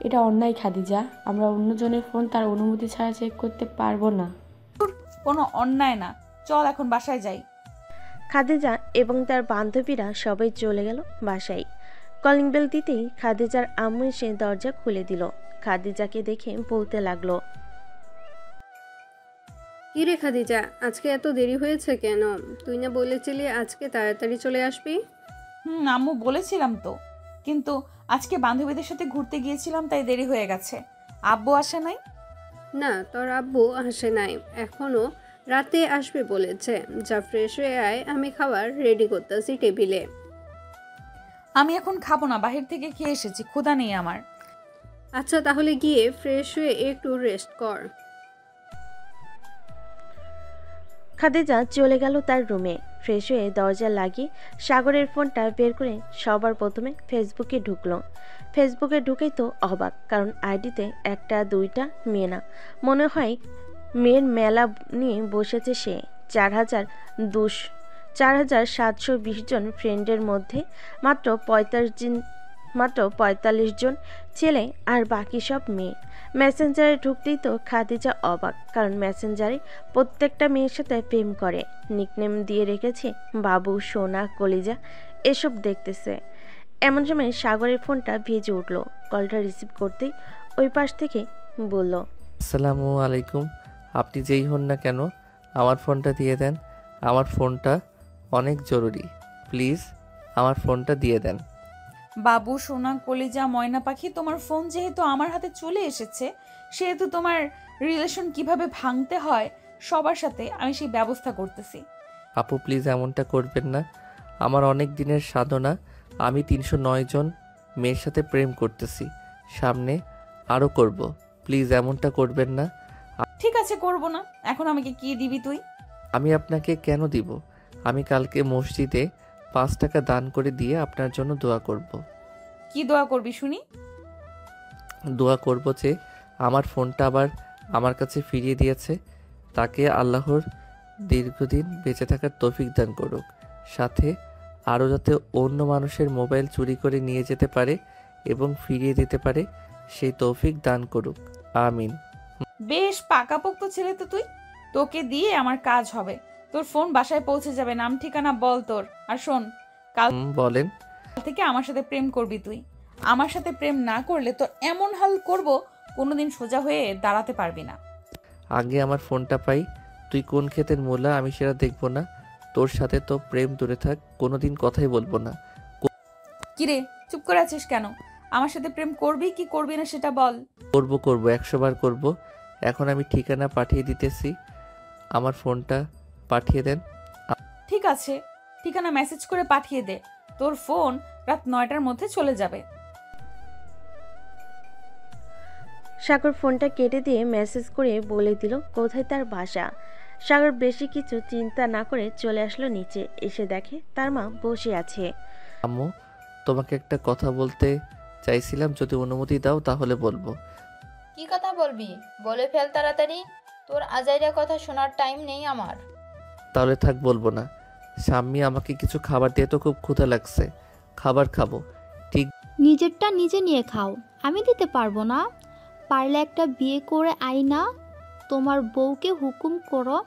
এটা অন্যায় খাদিজা, আমরা অন্যজনের ফোন তার অনুমতি ছাড়া চেক করতে পারবো না। কোনো অন্যায় না, চল এখন বাসায় যাই। খাদিজা এবং তার বান্ধবীরা সবাই চলে গেল বাসায়। কলিং বেল দিতেই খাদিজার আম্মু এসে দরজা খুলে দিল। খাদিজাকে দেখে বলতে লাগলো, কি রে খাদিজা, আজকে এত দেরি হয়েছে কেন? তুই না বলেছিলি আজকে তাড়াতাড়ি চলে আসবি? আম্মু বলেছিলাম তো, কিন্তু আজকে বান্ধবীদের সাথে ঘুরতে গিয়েছিলাম তাই দেরি হয়ে গেছে। আব্বু আসে নাই? না, তোর আব্বু আসে নাই এখনো, রাতে আসবে বলেছে। যা ফ্রেশ হয়ে আয়, আমি খাবার রেডি করতেছি টেবিলে। আমি এখন খাবো না, বাহির থেকে খেয়ে এসেছি, ক্ষুধা নেই আমার। আচ্ছা তাহলে গিয়ে ফ্রেশ হয়ে একটু রেস্ট কর। খাদিজা চলে গেল তার রুমে। ফ্রেশ হয়ে দরজা লাগিয়ে সাগরের ফোনটা বের করে সবার প্রথমে ফেসবুকে ঢুকলো। ফেসবুকে ঢুকেই তো অবাক, কারণ আইডিতে একটা দুইটা মেয়ে না, মনে হয় মেয়ের মেলা নিয়ে বসেছে সে। 4720 জন ফ্রেন্ডের মধ্যে মাত্র 45 জন ছেলে আর বাকি সব মেয়ে। মেসেঞ্জারে ঢুকতেই তো খাদিজা অবাক, কারণ মেসেঞ্জারে প্রত্যেকটা মেয়ের সাথে প্রেম করে। নিকনেম দিয়ে রেখেছে বাবু, সোনা, কলিজা, এসব দেখতেছে। এমন সময় সাগরের ফোনটা ভেজে উঠলো। কলটা রিসিভ করতেই ওই পাশ থেকে বলল, আসসালামু আলাইকুম। আপনি যেই হন না কেন আমার ফোনটা দিয়ে দেন, আমার ফোনটা অনেক জরুরি, প্লিজ আমার ফোনটা দিয়ে দেন। বাবু, সোনা, কলিজা, ময়না পাখি, তোমার ফোন যেহেতু আমার হাতে চলে এসেছে, সেহেতু তোমার রিলেশন কিভাবে ভাঙতে হয় সবার সাথে আমি সেই ব্যবস্থা করতেছি। আপু প্লিজ এমনটা করবেন না, আমার অনেক দিনের সাধনা, আমি 309 জন মেয়ের সাথে প্রেম করতেছি, সামনে আরও করব, প্লিজ এমনটা করবেন না। ঠিক আছে, করব না। এখন আমাকে কি দিবি তুই? আমি আপনাকে কেন দিব? আমি কালকে মসজিদে 5 টাকা দান করে দিয়ে আপনার জন্য দোয়া করব। কি দোয়া করবি শুনি? দোয়া করব যে আমার ফোনটা আবার আমার কাছে ফিরিয়ে দিয়েছে তাকে আল্লাহর দীর্ঘদিন বেঁচে থাকার তৌফিক দান করুক, সাথে আরও যাতে অন্য মানুষের মোবাইল চুরি করে নিয়ে যেতে পারে এবং ফিরিয়ে দিতে পারে সেই তৌফিক দান করুক, আমিন। বেশ পাকাপোক্ত ছেলে তো তুই, তোকে দিয়ে আমার কাজ হবে। তোর ফোন বাসায় পৌঁছে যাবে, নাম ঠিকানা বল তোর। আর শোন, কাল বলেন থেকে আমার সাথে প্রেম করবি তুই। আমার সাথে প্রেম না করলে তো এমন হাল করব, কোনোদিন সোজা হয়ে দাঁড়াতে পারবি না। আগে আমার ফোনটা পাই, তুই কোন ক্ষেতের মূলা আমি সেটা দেখব না, তোর সাথে তো প্রেম দূরে থাক, কোনোদিন কথাই বলবো না। কিরে চুপ করে আছিস কেন? আমার সাথে প্রেম করবি কি করবি না সেটা বল। করব 100 বার করব। এখন আমি ঠিকানা পাঠিয়ে দিতেছি, আমার ফোনটা পাঠিয়ে দেন। ঠিক আছে, ঠিকানা মেসেজ করে পাঠিয়ে দে। তোর ফোন রাত 9টার মধ্যে চলে যাবে। সাগর ফোনটা কেটে দিয়ে মেসেজ করে বলে দিল কোথায় তার বাসা। সাগর বেশি কিছু চিন্তা না করে চলে আসলো নিচে। এসে দেখে তার মা বসে আছে। আম্মু, তোমাকে একটা কথা বলতে চাইছিলাম, যদি অনুমতি দাও তাহলে বলবো। কি কথা বলবি? বলে ফেল তাড়াতাড়ি, তোর আজাইরা কথা শোনার টাইম নেই আমার। তাহলে থাক, বলবো না। শাম্মী আমাকে কিছু খাবার দিয়ে তো খুব ক্ষুধা লাগছে, খাবার খাবো। ঠিক নিজেরটা নিজে নিয়ে খাও, আমি দিতে পারবো না। পারলে একটা বিয়ে করে আই না, তোমার বউকে হুকুম করো,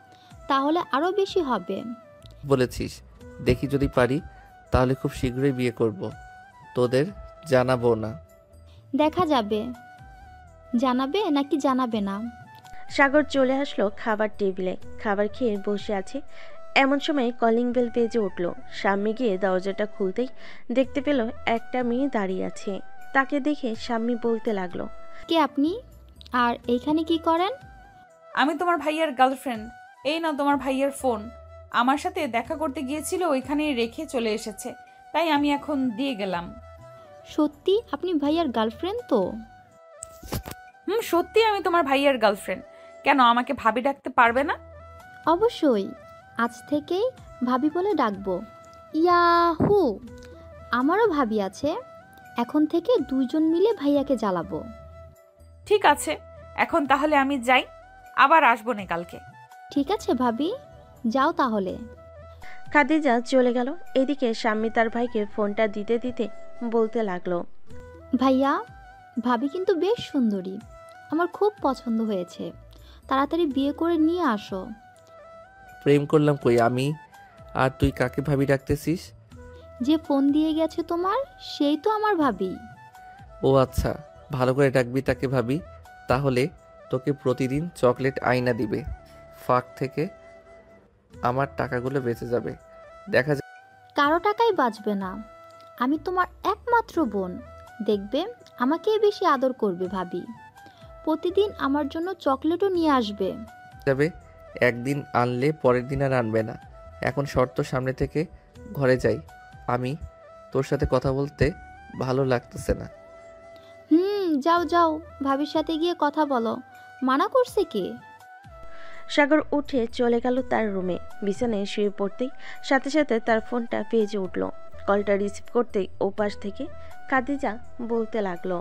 তাহলে আরো বেশি হবে। বলেছিস, দেখি যদি পারি তাহলে খুব শীঘ্রই বিয়ে করব, তোদের জানাবো না। দেখা যাবে জানাবে নাকি জানাবে না। সাগর চলে আসলো খাবার টেবিলে, খাবার খেয়ে বসে আছে। এমন সময় কলিং বেল বেজে উঠল। সাম্মি গিয়ে দরজাটা খুলতেই দেখতে পেল একটা মেয়ে দাঁড়িয়ে আছে। তাকে দেখে সাম্মি বলতে লাগলো, কে আপনি আর এইখানে কি করেন? আমি তোমার ভাইয়ার গার্লফ্রেন্ড। এই নাও তোমার ভাইয়ার ফোন। আমার সাথে দেখা করতে গিয়েছিল, ওইখানেই রেখে চলে এসেছে, তাই আমি এখন দিয়ে গেলাম। সত্যি আপনি ভাইয়ার গার্লফ্রেন্ড তো? সত্যি আমি তোমার ভাইয়ার গার্লফ্রেন্ড। কেন, আমাকে ভাবি ডাকতে পারবে না? অবশ্যই, আজ থেকেই ভাবি বলে ডাকবো। ইয়াহু, আমারও ভাবি আছে। এখন থেকে দুইজন মিলে ভাইয়াকে জ্বালাবো। ঠিক আছে, এখন তাহলে আমি যাই, আবার আসবো না কালকে। ঠিক আছে ভাবি, যাও তাহলে। খাদিজা চলে গেল। এদিকে সাম্মি তার ভাইকে ফোনটা দিতে দিতে বলতে লাগলো, ভাইয়া, ভাবি কিন্তু বেশ সুন্দরী, আমার খুব পছন্দ হয়েছে। তাড়াতাড়ি বিয়ে করে নিয়ে আসো। প্রেম করলাম কই আমি? আর তুই কাকে ভাবি ডাকতেছিস? যে ফোন দিয়ে গেছে তোমার, সেই তো আমার ভাবি। ও আচ্ছা, ভালো করে ডাকবি তাকে ভাবি। তাহলে তোকে প্রতিদিন চকলেট আইনা দিবে। ফাঁক থেকে আমার টাকাগুলো বেঁচে যাবে। দেখা যায় কারো টাকাই বাঁচবে না। আমি তোমার একমাত্র বোন, দেখবে আমাকেই বেশি আদর করবে ভাবি। প্রতিদিন আমার জন্য চকলেটও নিয়ে আসবে। যাবে, একদিন আনলে পরের দিন আর আনবে না। এখন শর্ত, সামনে থেকে ঘরে যাই। আমি তোর সাথে কথা বলতে ভালো লাগতেছে না। যাও যাও, ভাবির সাথে গিয়ে কথা বলো। মানা করছে কে? সাগর উঠে চলে গেল তার রুমে। বিছানায় শুয়ে পড়তেই সাথে সাথে তার ফোনটা বেজে উঠল। কলটা রিসিভ করতেই ওপাশ থেকে খাদিজা বলতে লাগলো,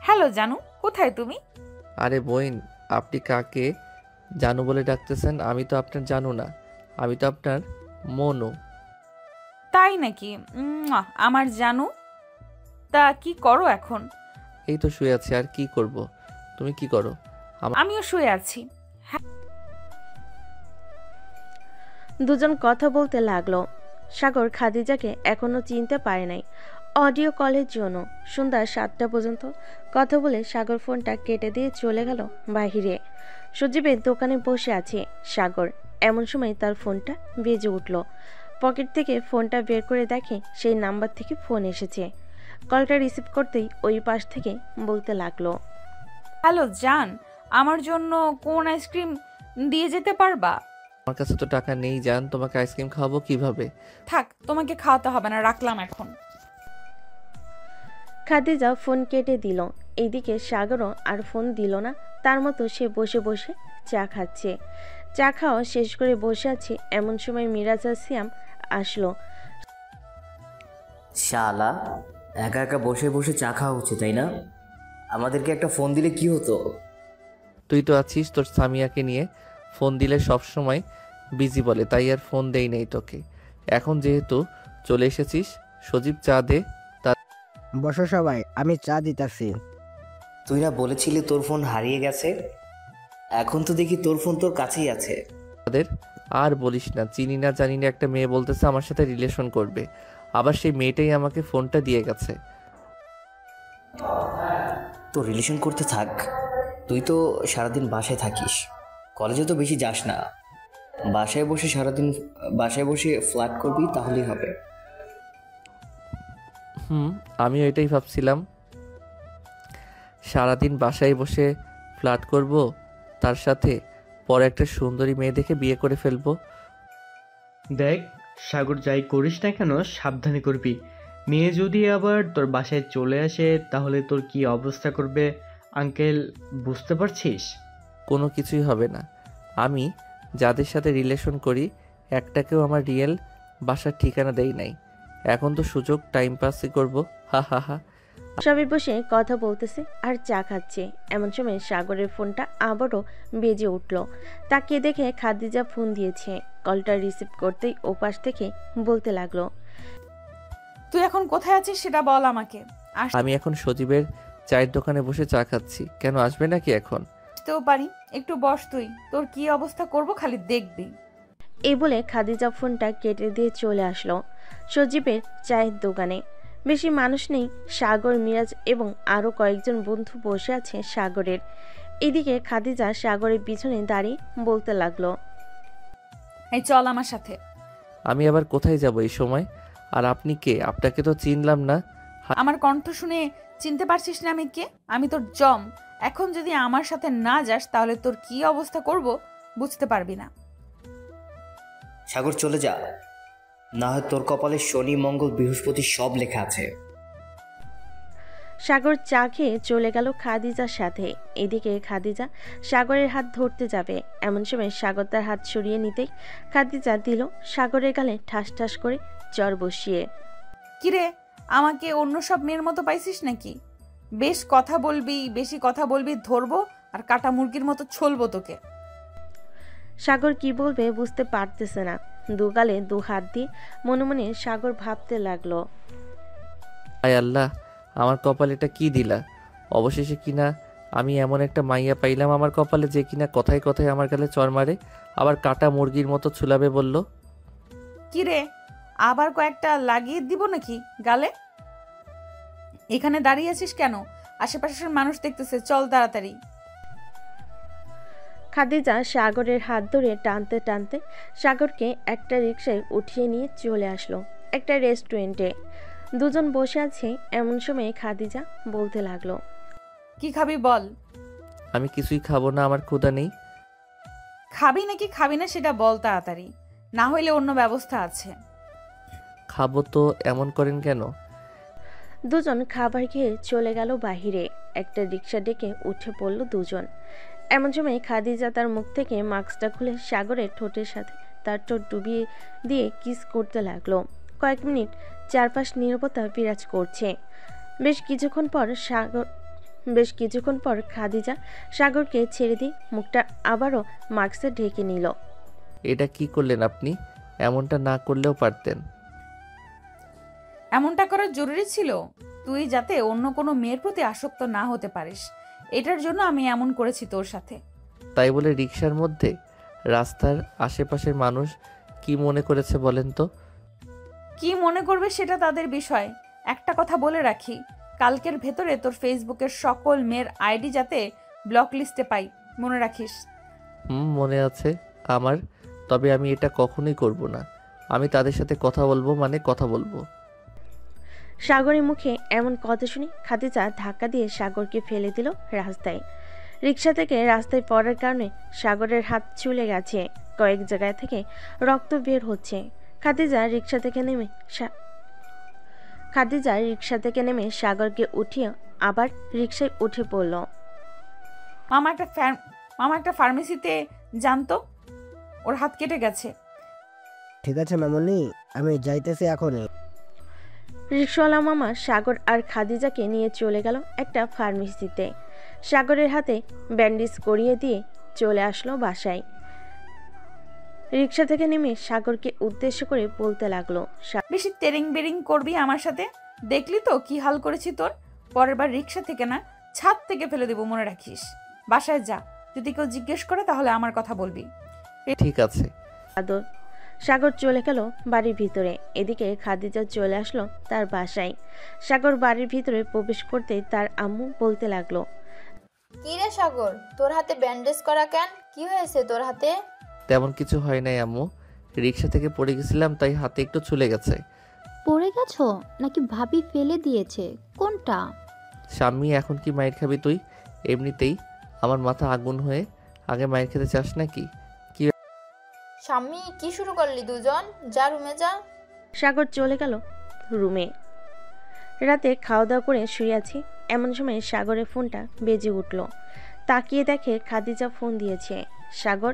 হ্যালো জানু, কোথায় তুমি? আরে বোন, আপনি কাকে জানু বলে ডাকতেছেন? আমি তো আপনার জানু না, আমি তো আপনার মনু। তাই নাকি? আমার জানু, তা কি করো এখন? এই তো শুয়ে আছি, আর কি করব? তুমি কি করো? আমিও শুয়ে আছি। দুজন কথা বলতে লাগলো। সাগর খাদিজাকে এখনো চিনতে পারে নাই। অডিও কলের জন্য সন্ধ্যা 7টা পর্যন্ত কথা বলে সাগর ফোনটা কেটে দিয়ে চলে গেল বাহিরে। সজীবের দোকানে বসে আছে সাগর। এমন সময় তার ফোনটা বেজে উঠল। পকেট থেকে ফোনটা বের করে দেখে সেই নাম্বার থেকে ফোন এসেছে। কলটা রিসিভ করতেই ওই পাশ থেকে বলতে লাগলো, হ্যালো জান, আমার জন্য কোন আইসক্রিম দিয়ে যেতে পারবা? আমার কাছে তো টাকা নেই জান, তোমাকে আইসক্রিম খাওয়াবো কিভাবে? থাক, তোমাকে খাওয়াতে হবে না, রাখলাম এখন। খাদিজা ফোন কেটে দিল। এইদিকে সাগরও আর ফোন দিল না। তার মতো সে বসে বসে চা খাচ্ছে। চা খাওয়া শেষ করে বসে আছে। এমন সময় মিরাজ আর সিয়াম আসলো। শালা, একা একা বসে বসে চা খাওয়া হচ্ছে তাই না? আমাদেরকে একটা ফোন দিলে কি হতো? তুই তো আছিস তোর সামিয়াকে নিয়ে, ফোন দিলে সব সময় বিজি বলে, তাই আর ফোন দেই নেই তোকে। এখন যেহেতু চলে এসেছিস, সজীব চা দে। বসো সবাই, আমি চা দিতাছি। তুই না বলেছিলি তোর ফোন হারিয়ে গেছে? এখন তো দেখি তোর ফোন তোর কাছেই আছে। তাদের আর বলিস না, চিনি না জানি না একটা মেয়ে বলতেছে আমার সাথে রিলেশন করবে, আবার সেই মেয়েটাই আমাকে ফোনটা দিয়ে গেছে। তো রিলেশন করতে থাক, তুই তো সারাদিন বাসায় থাকিস, কলেজে তো বেশি যাস না। বাসায় বসে সারাদিন বাসায় বসে ফ্ল্যাট করবি, তাহলেই হবে। আমিও এটাই ভাবছিলাম, সারাদিন বাসায় বসে ফ্ল্যাট করব, তার সাথে পরে একটা সুন্দরী মেয়ে দেখে বিয়ে করে ফেলবো। দেখ সাগর, যাই করিস না কেন সাবধানে করবি। মেয়ে যদি আবার তোর বাসায় চলে আসে তাহলে তোর কি অবস্থা করবে আঙ্কেল, বুঝতে পারছিস? কোনো কিছুই হবে না। আমি যাদের সাথে রিলেশন করি একটাকেও আমার রিয়েল বাসার ঠিকানা দেই নাই। এখন তো সুযোগ টাইম পাসই করবো। হা হা হা। সবাই বসে কথা বলতেছে আর চা খাচ্ছে। এমন সময় সাগরের ফোনটা আবারও বেজে উঠল। তাকে দেখে খাদিজা ফোন দিয়েছে। কলটা রিসিভ করতেই ওপাশ থেকে বলতে লাগলো, তুই এখন কোথায় আছিস সেটা বল আমাকে। আমি এখন সজীবের চায়ের দোকানে বসে চা খাচ্ছি। কেন, আসবে নাকি এখন? আসতেও পারি, একটু বস তুই, তোর কি অবস্থা করব খালি দেখবি। এই বলে খাদিজা ফোনটা কেটে দিয়ে চলে আসলো সজীবের চায়ের দোকানে। বেশি মানুষ নেই। সাগর, মিরাজ এবং আরও কয়েকজন বন্ধু বসে আছে সাগরের। এদিকে খাদিজা সাগরের পিছনে দাঁড়িয়ে বলতে লাগলো, এই চল আমার সাথে। আমি আবার কোথায় যাব এই সময়? আর আপনি কে? আপনাকে তো চিনলাম না। আমার কণ্ঠ শুনে চিনতে পারছিস না আমি কে? আমি তোর জম। এখন যদি আমার সাথে না যাস তাহলে তোর কি অবস্থা করব বুঝতে পারবি না। সাগর চলে যা, না হয় তোর কপালে শনি মঙ্গল বৃহস্পতি সব লেখা আছে। সাগর চা খেয়ে চলে গেল খাদিজার সাথে। এদিকে খাদিজা সাগরের হাত ধরতে যাবে, এমন সময় সাগর তার হাত সরিয়ে নিতেই খাদিজা দিল সাগরের গালে ঠাস ঠাস করে চর বসিয়ে। কিরে, আমাকে অন্য সব মেয়ের মতো পাইছিস নাকি? বেশি কথা বলবি ধরবো আর কাটা মুরগির মতো ছলবো তোকে। সাগর কি বলবে বুঝতে পারতেছে না। দুগালে দু হাত দিয়ে মনে মনে সাগর ভাবতে লাগলো, আয় আল্লাহ, আমার কপালে এটা কি দিলা? অবশেষে কিনা আমি এমন একটা মাইয়া পাইলাম আমার কপালে, যে কিনা কথায় কথায় আমার গালে চর মারে, আবার কাটা মুরগির মতো ছুলাবে বলল। কিরে, আবার কয়েকটা লাগিয়ে দিব নাকি গালে? এখানে দাঁড়িয়ে আছিস কেন? আশেপাশের মানুষ দেখতেছে, চল তাড়াতাড়ি। খাদিজা সাগরের হাত ধরে টানতে টানতে সাগরকে একটা রিকশায় উঠিয়ে নিয়ে চলে আসলো একটা রেস্টুরেন্টে। দুজন বসে আছে, এমন সময় খাদিজা বলতে লাগলো, কি খাবি বল? আমি কিছুই খাবো না, আমার ক্ষুধা নেই। খাবি নাকি খাবি না সেটা বল তাড়াতাড়ি, না হইলে অন্য ব্যবস্থা আছে। খাবো তো এমন করেন কেন? দুজন খাবার খেয়ে চলে গেল বাহিরে। একটা রিকশা ডেকে উঠে পড়ল দুজন। এমন সময় খাদিজা তার মুখ থেকে মাস্কটা খুলে সাগরের ঠোঁটের সাথে তার ঠোঁট ডুবিয়ে দিয়ে কিস করতে লাগলো। কয়েক মিনিট চারপাশ নীরবতা বিরাজ করছে। বেশ কিছুক্ষণ পর খাদিজা সাগরকে ছেড়ে দিয়ে মুখটা আবারও মাস্কে ঢেকে নিল। এটা কি করলেন আপনি? এমনটা না করলেও পারতেন। এমনটা করা জরুরি ছিল তুই যাতে অন্য কোনো মেয়ের প্রতি আসক্ত না হতে পারিস, এটার জন্য আমি এমন করেছি তোর সাথে। তাই বলে রিকশার মধ্যে? রাস্তার আশেপাশের মানুষ কি মনে করেছে বলেন তো? কি মনে করবে সেটা তাদের বিষয়। একটা কথা বলে রাখি, কালকের ভেতরে তোর ফেসবুকের সকল মেয়ের আইডি যাতে ব্লক লিস্টে পাই, মনে রাখিস। মনে আছে আমার, তবে আমি এটা কখনোই করব না। আমি তাদের সাথে কথা বলবো, মানে কথা বলবো। সাগরের মুখে এমন কথা শুনে খাদিজা ধাক্কা দিয়ে সাগরকে ফেলে দিল রাস্তায়। রিকশা থেকে রাস্তায় পড়ার কারণে সাগরের হাত চুলে গেছে, কয়েক জায়গায় থেকে রক্ত বের হচ্ছে। খাদিজা রিকশা থেকে নেমে সাগরকে উঠিয়ে আবার রিকশায় উঠে পড়ল। মামা একটা ফার্মেসিতে জানতো, ওর হাত কেটে গেছে। ঠিক আছে মামুনি, আমি যাইতেছি এখনই। রিকশাওয়ালা মামা সাগর আর খাদিজাকে নিয়ে চলে গেল একটা ফার্মেসিতে। সাগরের হাতে ব্যান্ডেজ করিয়ে দিয়ে চলে আসলো বাসায়। রিকশা থেকে নেমে সাগরকে উদ্দেশ্য করে বলতে লাগলো, বেশি তেরিং বেরিং করবি আমার সাথে, দেখলি তো কি হাল করেছি তোর। পরের বার রিকশা থেকে না, ছাদ থেকে ফেলে দেবো, মনে রাখিস। বাসায় যা, যদি কেউ জিজ্ঞেস করে তাহলে আমার কথা বলবি। ঠিক আছে। সাগর চলে গেল বাড়ির ভিতরে। এদিকে খাদিজা চলে আসলো তার বাসায়। সাগর বাড়ির ভিতরে প্রবেশ করতে তার আম্মু বলতে লাগলো, কি রে সাগর, তোর হাতে ব্যান্ডেজ করা কেন? কি হয়েছে তোর হাতে? তেমন কিছু হয় নাই আম্মু, রিকশা থেকে পড়ে গেছিলাম, তাই হাতে একটু ছুলে গেছে। পড়ে গেছো নাকি ভাবি ফেলে দিয়েছে? কোনটা? স্বামী, এখন কি মায়ের খাবি তুই? এমনিতেই আমার মাথা আগুন হয়ে, আগে মায়ের খেতে চাস নাকি? কি স্বামী, কি শুরু করলি দুজন? যা রুমে যা। সাগর চলে গেল রুমে। রাতে খাওয়া দাওয়া করে শুয়ে আছি, এমন সময় সাগরের ফোনটা বেজে উঠল। তাকিয়ে দেখে খাদিজা ফোন দিয়েছে। সাগর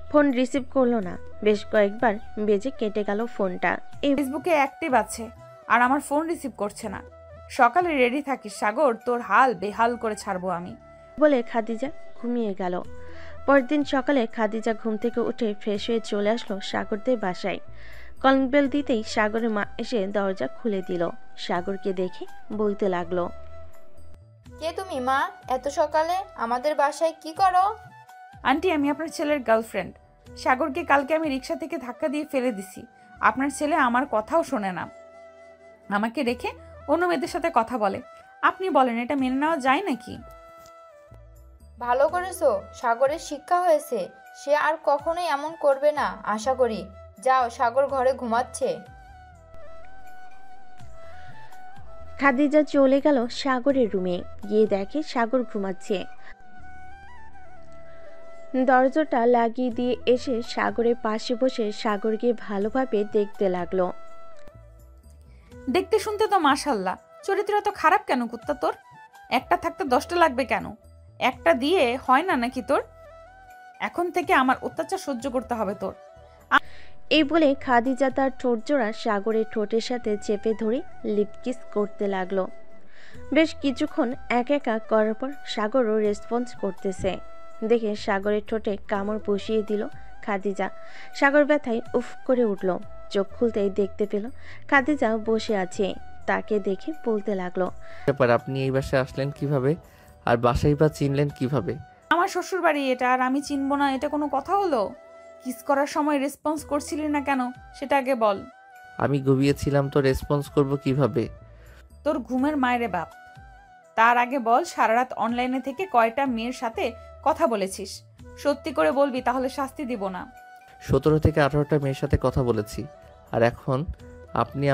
ফোন রিসিভ করলো না। বেশ কয়েকবার বেজে কেটে গেল ফোনটা। ফেসবুকে অ্যাক্টিভ আছে আর আমার ফোন রিসিভ করছে না। সকালে রেডি থাকিস সাগর, তোর হাল বেহাল করে ছাড়বো আমি, বলে খাদিজা ঘুমিয়ে গেল। পরদিন সকালে খাদিজা ঘুম থেকে উঠে ফ্রেশ হয়ে চলে আসলো সাগরদের বাসায়। কলিং বেল দিতেই সাগরের মা এসে দরজা খুলে দিল। সাগরকে দেখে বলতে লাগলো, কে তুমি মা? এত সকালে আমাদের বাসায় কি করো? আন্টি, আমি আপনার ছেলের গার্লফ্রেন্ড। সাগরকে কালকে আমি রিকশা থেকে ধাক্কা দিয়ে ফেলে দিছি। আপনার ছেলে আমার কথাও শোনে না, আমাকে রেখে অন্য মেয়েদের সাথে কথা বলে। আপনি বলেন, এটা মেনে নেওয়া যায় নাকি? ভালো করেছো, সাগরের শিক্ষা হয়েছে। সে আর কখনোই এমন করবে না আশা করি। যাও, সাগর ঘরে ঘুমাচ্ছে। খাদিজা চলে গেল সাগরের রুমে, গিয়ে দেখে সাগর ঘুমাচ্ছে। দরজাটা লাগিয়ে দিয়ে এসে সাগরের পাশে বসে সাগরকে ভালোভাবে দেখতে লাগলো। দেখতে শুনতে তো মাশাল্লাহ, চরিত্র এত খারাপ কেন কুত্তা তোর? একটা থাকতে 10টা লাগবে কেন? একটা দিয়ে হয় না নাকি তোর? এখন থেকে আমার অত্যাচার সহ্য করতে হবে তোর। এই বলে খাদিজা তার ঠোঁটজোড়া সাগরের ঠোঁটের সাথে চেপে ধরে লিপকিস করতে লাগলো। বেশ কিছুক্ষণ একা করার পর সাগরও রেসপন্স করতেছে দেখে সাগরের ঠোঁটে কামড় বসিয়ে দিল খাদিজা। সাগর ব্যথায় উফ করে উঠল। চোখ খুলতেই দেখতে পেল খাদিজা বসে আছে। তাকে দেখে বলতে লাগলো, ব্যাপার, আপনি এই বাসায় আসলেন কিভাবে? আর বাসাই বা চিনলেন কিভাবে? আমার শ্বশুর বাড়ি এটা, আর আমি চিনবো না এটা কোনো কথা হলো? কিস করার সময় রেসপন্স করছিলি না কেন সেটা আগে বল। আমি ঘুমিয়েছিলাম তো রেসপন্স করব কিভাবে? তোর ঘুমের মায়েরে বাপ। তার আগে বল, সারা রাত অনলাইনে থেকে কয়টা মেয়ের সাথে কথা বলেছিস? সত্যি করে বলবি, তাহলে শাস্তি দিব না। 17 থেকে 18টা মেয়ের সাথে কথা বলেছি। আর এখন আপনি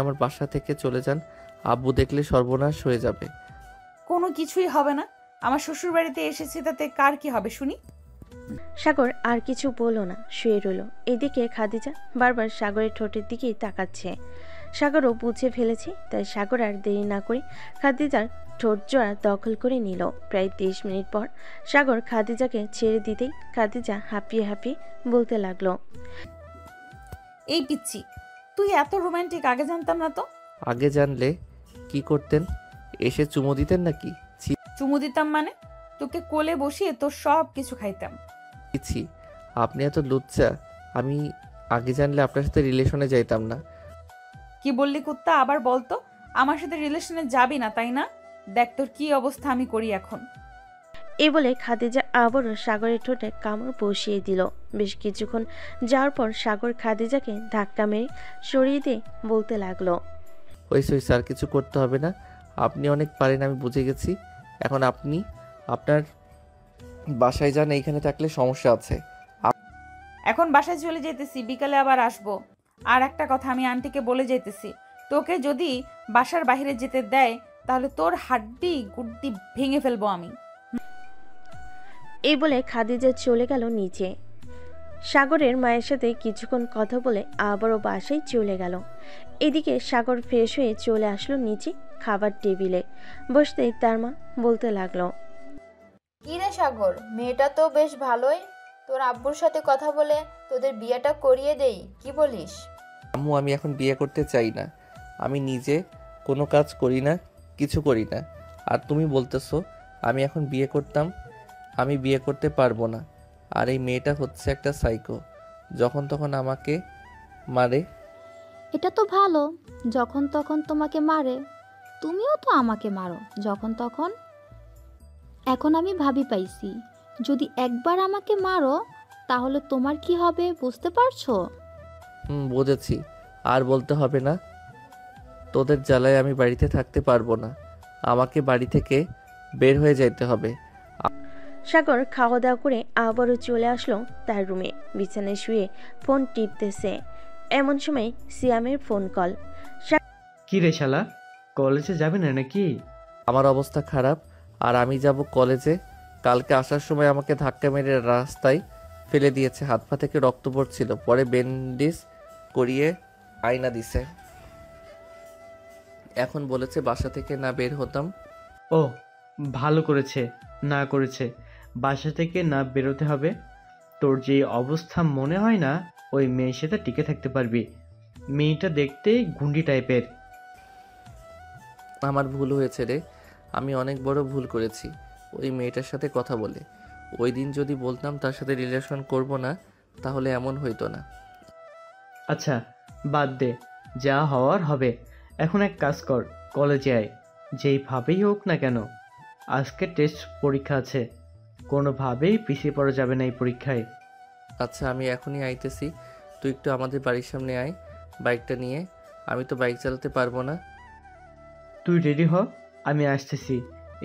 আমার বাসা থেকে চলে যান। আব্বু দেখলে সর্বনাশ হয়ে যাবে। কোনো কিছুই হবে না। আমার শ্বশুর বাড়িতে এসেছি, তাতে কার কি হবে শুনি? সাগর আর কিছু বলল না, শুয়ে রইল। এদিকে খাদিজা বারবার সাগরের ঠোঁটের দিকেই তাকাচ্ছে। সাগরও বুঝে ফেলেছে, তাই সাগর আর দেরি না করে খাদিজার ঠোঁট জোড়া দখল করে নিল। প্রায় 30 মিনিট পর সাগর খাদিজাকে ছেড়ে দিতেই খাদিজা হাঁপিয়ে হাঁপিয়ে বলতে লাগলো, এই পিচ্ছি, তুই এত রোমান্টিক আগে জানতাম না তো। আগে জানলে কি করতেন? এসে চুমো দিতেন নাকি? চুমু দিতাম মানে? তোকে কোলে বসিয়ে তোর সব কিছু খাইতাম। ছি, আপনি এত লুচ্চা। আমি আগে জানলে আপনার সাথে রিলেশনে যাইতাম না। কি বললি কুত্তা? আবার বলতো। আমার সাথে রিলেশনে যাবি না তাই না? দেখ তোর কি অবস্থা আমি করি এখন। এই বলে খাদিজা আবারও সাগরের ঠোঁটে কামড় বসিয়ে দিল। বেশ কিছুক্ষণ যাওয়ার পর সাগর খাদিজাকে ধাক্কা মেরে সরিয়ে দিয়ে বলতে লাগলো, হইছে আর কিছু করতে হবে না। আপনি অনেক পারেন, আমি বুঝে গেছি। এখন আপনি আপনার বাসায় যান, এইখানে থাকলে সমস্যা আছে। এখন বাসায় চলে যেতেছি, বিকালে আবার আসবো। আর একটা কথা আমি আন্টিকে বলে যেতেছি, তোকে যদি বাসার বাইরে যেতে দেয় তাহলে তোর হাড্ডি গুড্ডি ভেঙে ফেলবো আমি। এই বলে খাদিজা চলে গেল নিচে। সাগরের মায়ের সাথে কিছুক্ষণ কথা বলে আবারও বাসায় চলে গেল। এদিকে সাগর ফ্রেশ হয়ে চলে আসলো নিচে খাবার টেবিলে। বসতেই তার মা বলতে লাগলো, কি রে সাগর, মেয়েটা তো বেশ ভালোই। তোর আব্বুর সাথে কথা বলে তোদের বিয়েটা করিয়ে দেই, কি বলিস? আম্মু, আমি এখন বিয়ে করতে চাই না। আমি নিজে কোনো কাজ করি না, কিছু করি না। আর তুমি বলতেছো আমি এখন বিয়ে করতাম? আমি বিয়ে করতে পারবো না। আর এই মেয়েটা হচ্ছে একটা সাইকো, যখন তখন আমাকে মারে। এটা তো ভালো, যখন তখন তোমাকে মারে। তুমিও তো আমাকে মারো যখন তখন। এখন আমি ভাবি পাইছি, যদি একবার আমাকে মারো তাহলে তোমার কি হবে বুঝতে পারছো? বুঝেছি। আর বলতে হবে না। তোদের জ্বালায় আমি বাড়িতে থাকতে পারবো না। আমাকে বাড়ি থেকে বের হয়ে যাইতে হবে। সাগর খাওয়া দাওয়া করে আবারও চলে আসলো তার রুমে। বিছানায় শুয়ে ফোন টিপতেছে। এমন সময় সিয়ামের ফোন কল। কি রে শালা, কলেজে যাবে না নাকি? আমার অবস্থা খারাপ, আর আমি যাব কলেজে। কালকে আসার সময় আমাকে ধাক্কা মেরে রাস্তায় ফেলে দিয়েছে। হাত পা থেকে রক্ত পড়ছিল, পরে ব্যান্ডেজ করিয়ে আয়না দিছে। এখন বলেছে বাসা থেকে না বের হতাম। ও, ভালো করেছে না করেছে। বাসা থেকে না বেরোতে হবে। তোর যে অবস্থা মনে হয় না ওই মেয়ের সাথে টিকে থাকতে পারবি। মেয়েটা দেখতে গুন্ডি টাইপের। আমার ভুল হয়েছে রে, আমি অনেক বড় ভুল করেছি ওই মেয়েটার সাথে কথা বলে। ওই দিন যদি বলতাম তার সাথে রিলেশন করব না, তাহলে এমন হইতো না। আচ্ছা বাদ দে, যা হওয়ার হবে। এখন এক কাজ কর, কলেজে আয়। যেইভাবেই হোক না কেন, আজকে টেস্ট পরীক্ষা আছে, কোনোভাবেই পিছিয়ে পড়া যাবে না এই পরীক্ষায়। আচ্ছা, আমি এখনই আইতেছি। তুই একটু আমাদের বাড়ির সামনে আয় বাইকটা নিয়ে। আমি তো বাইক চালাতে পারবো না। তুই রেডি হ, আমি আসতেছি।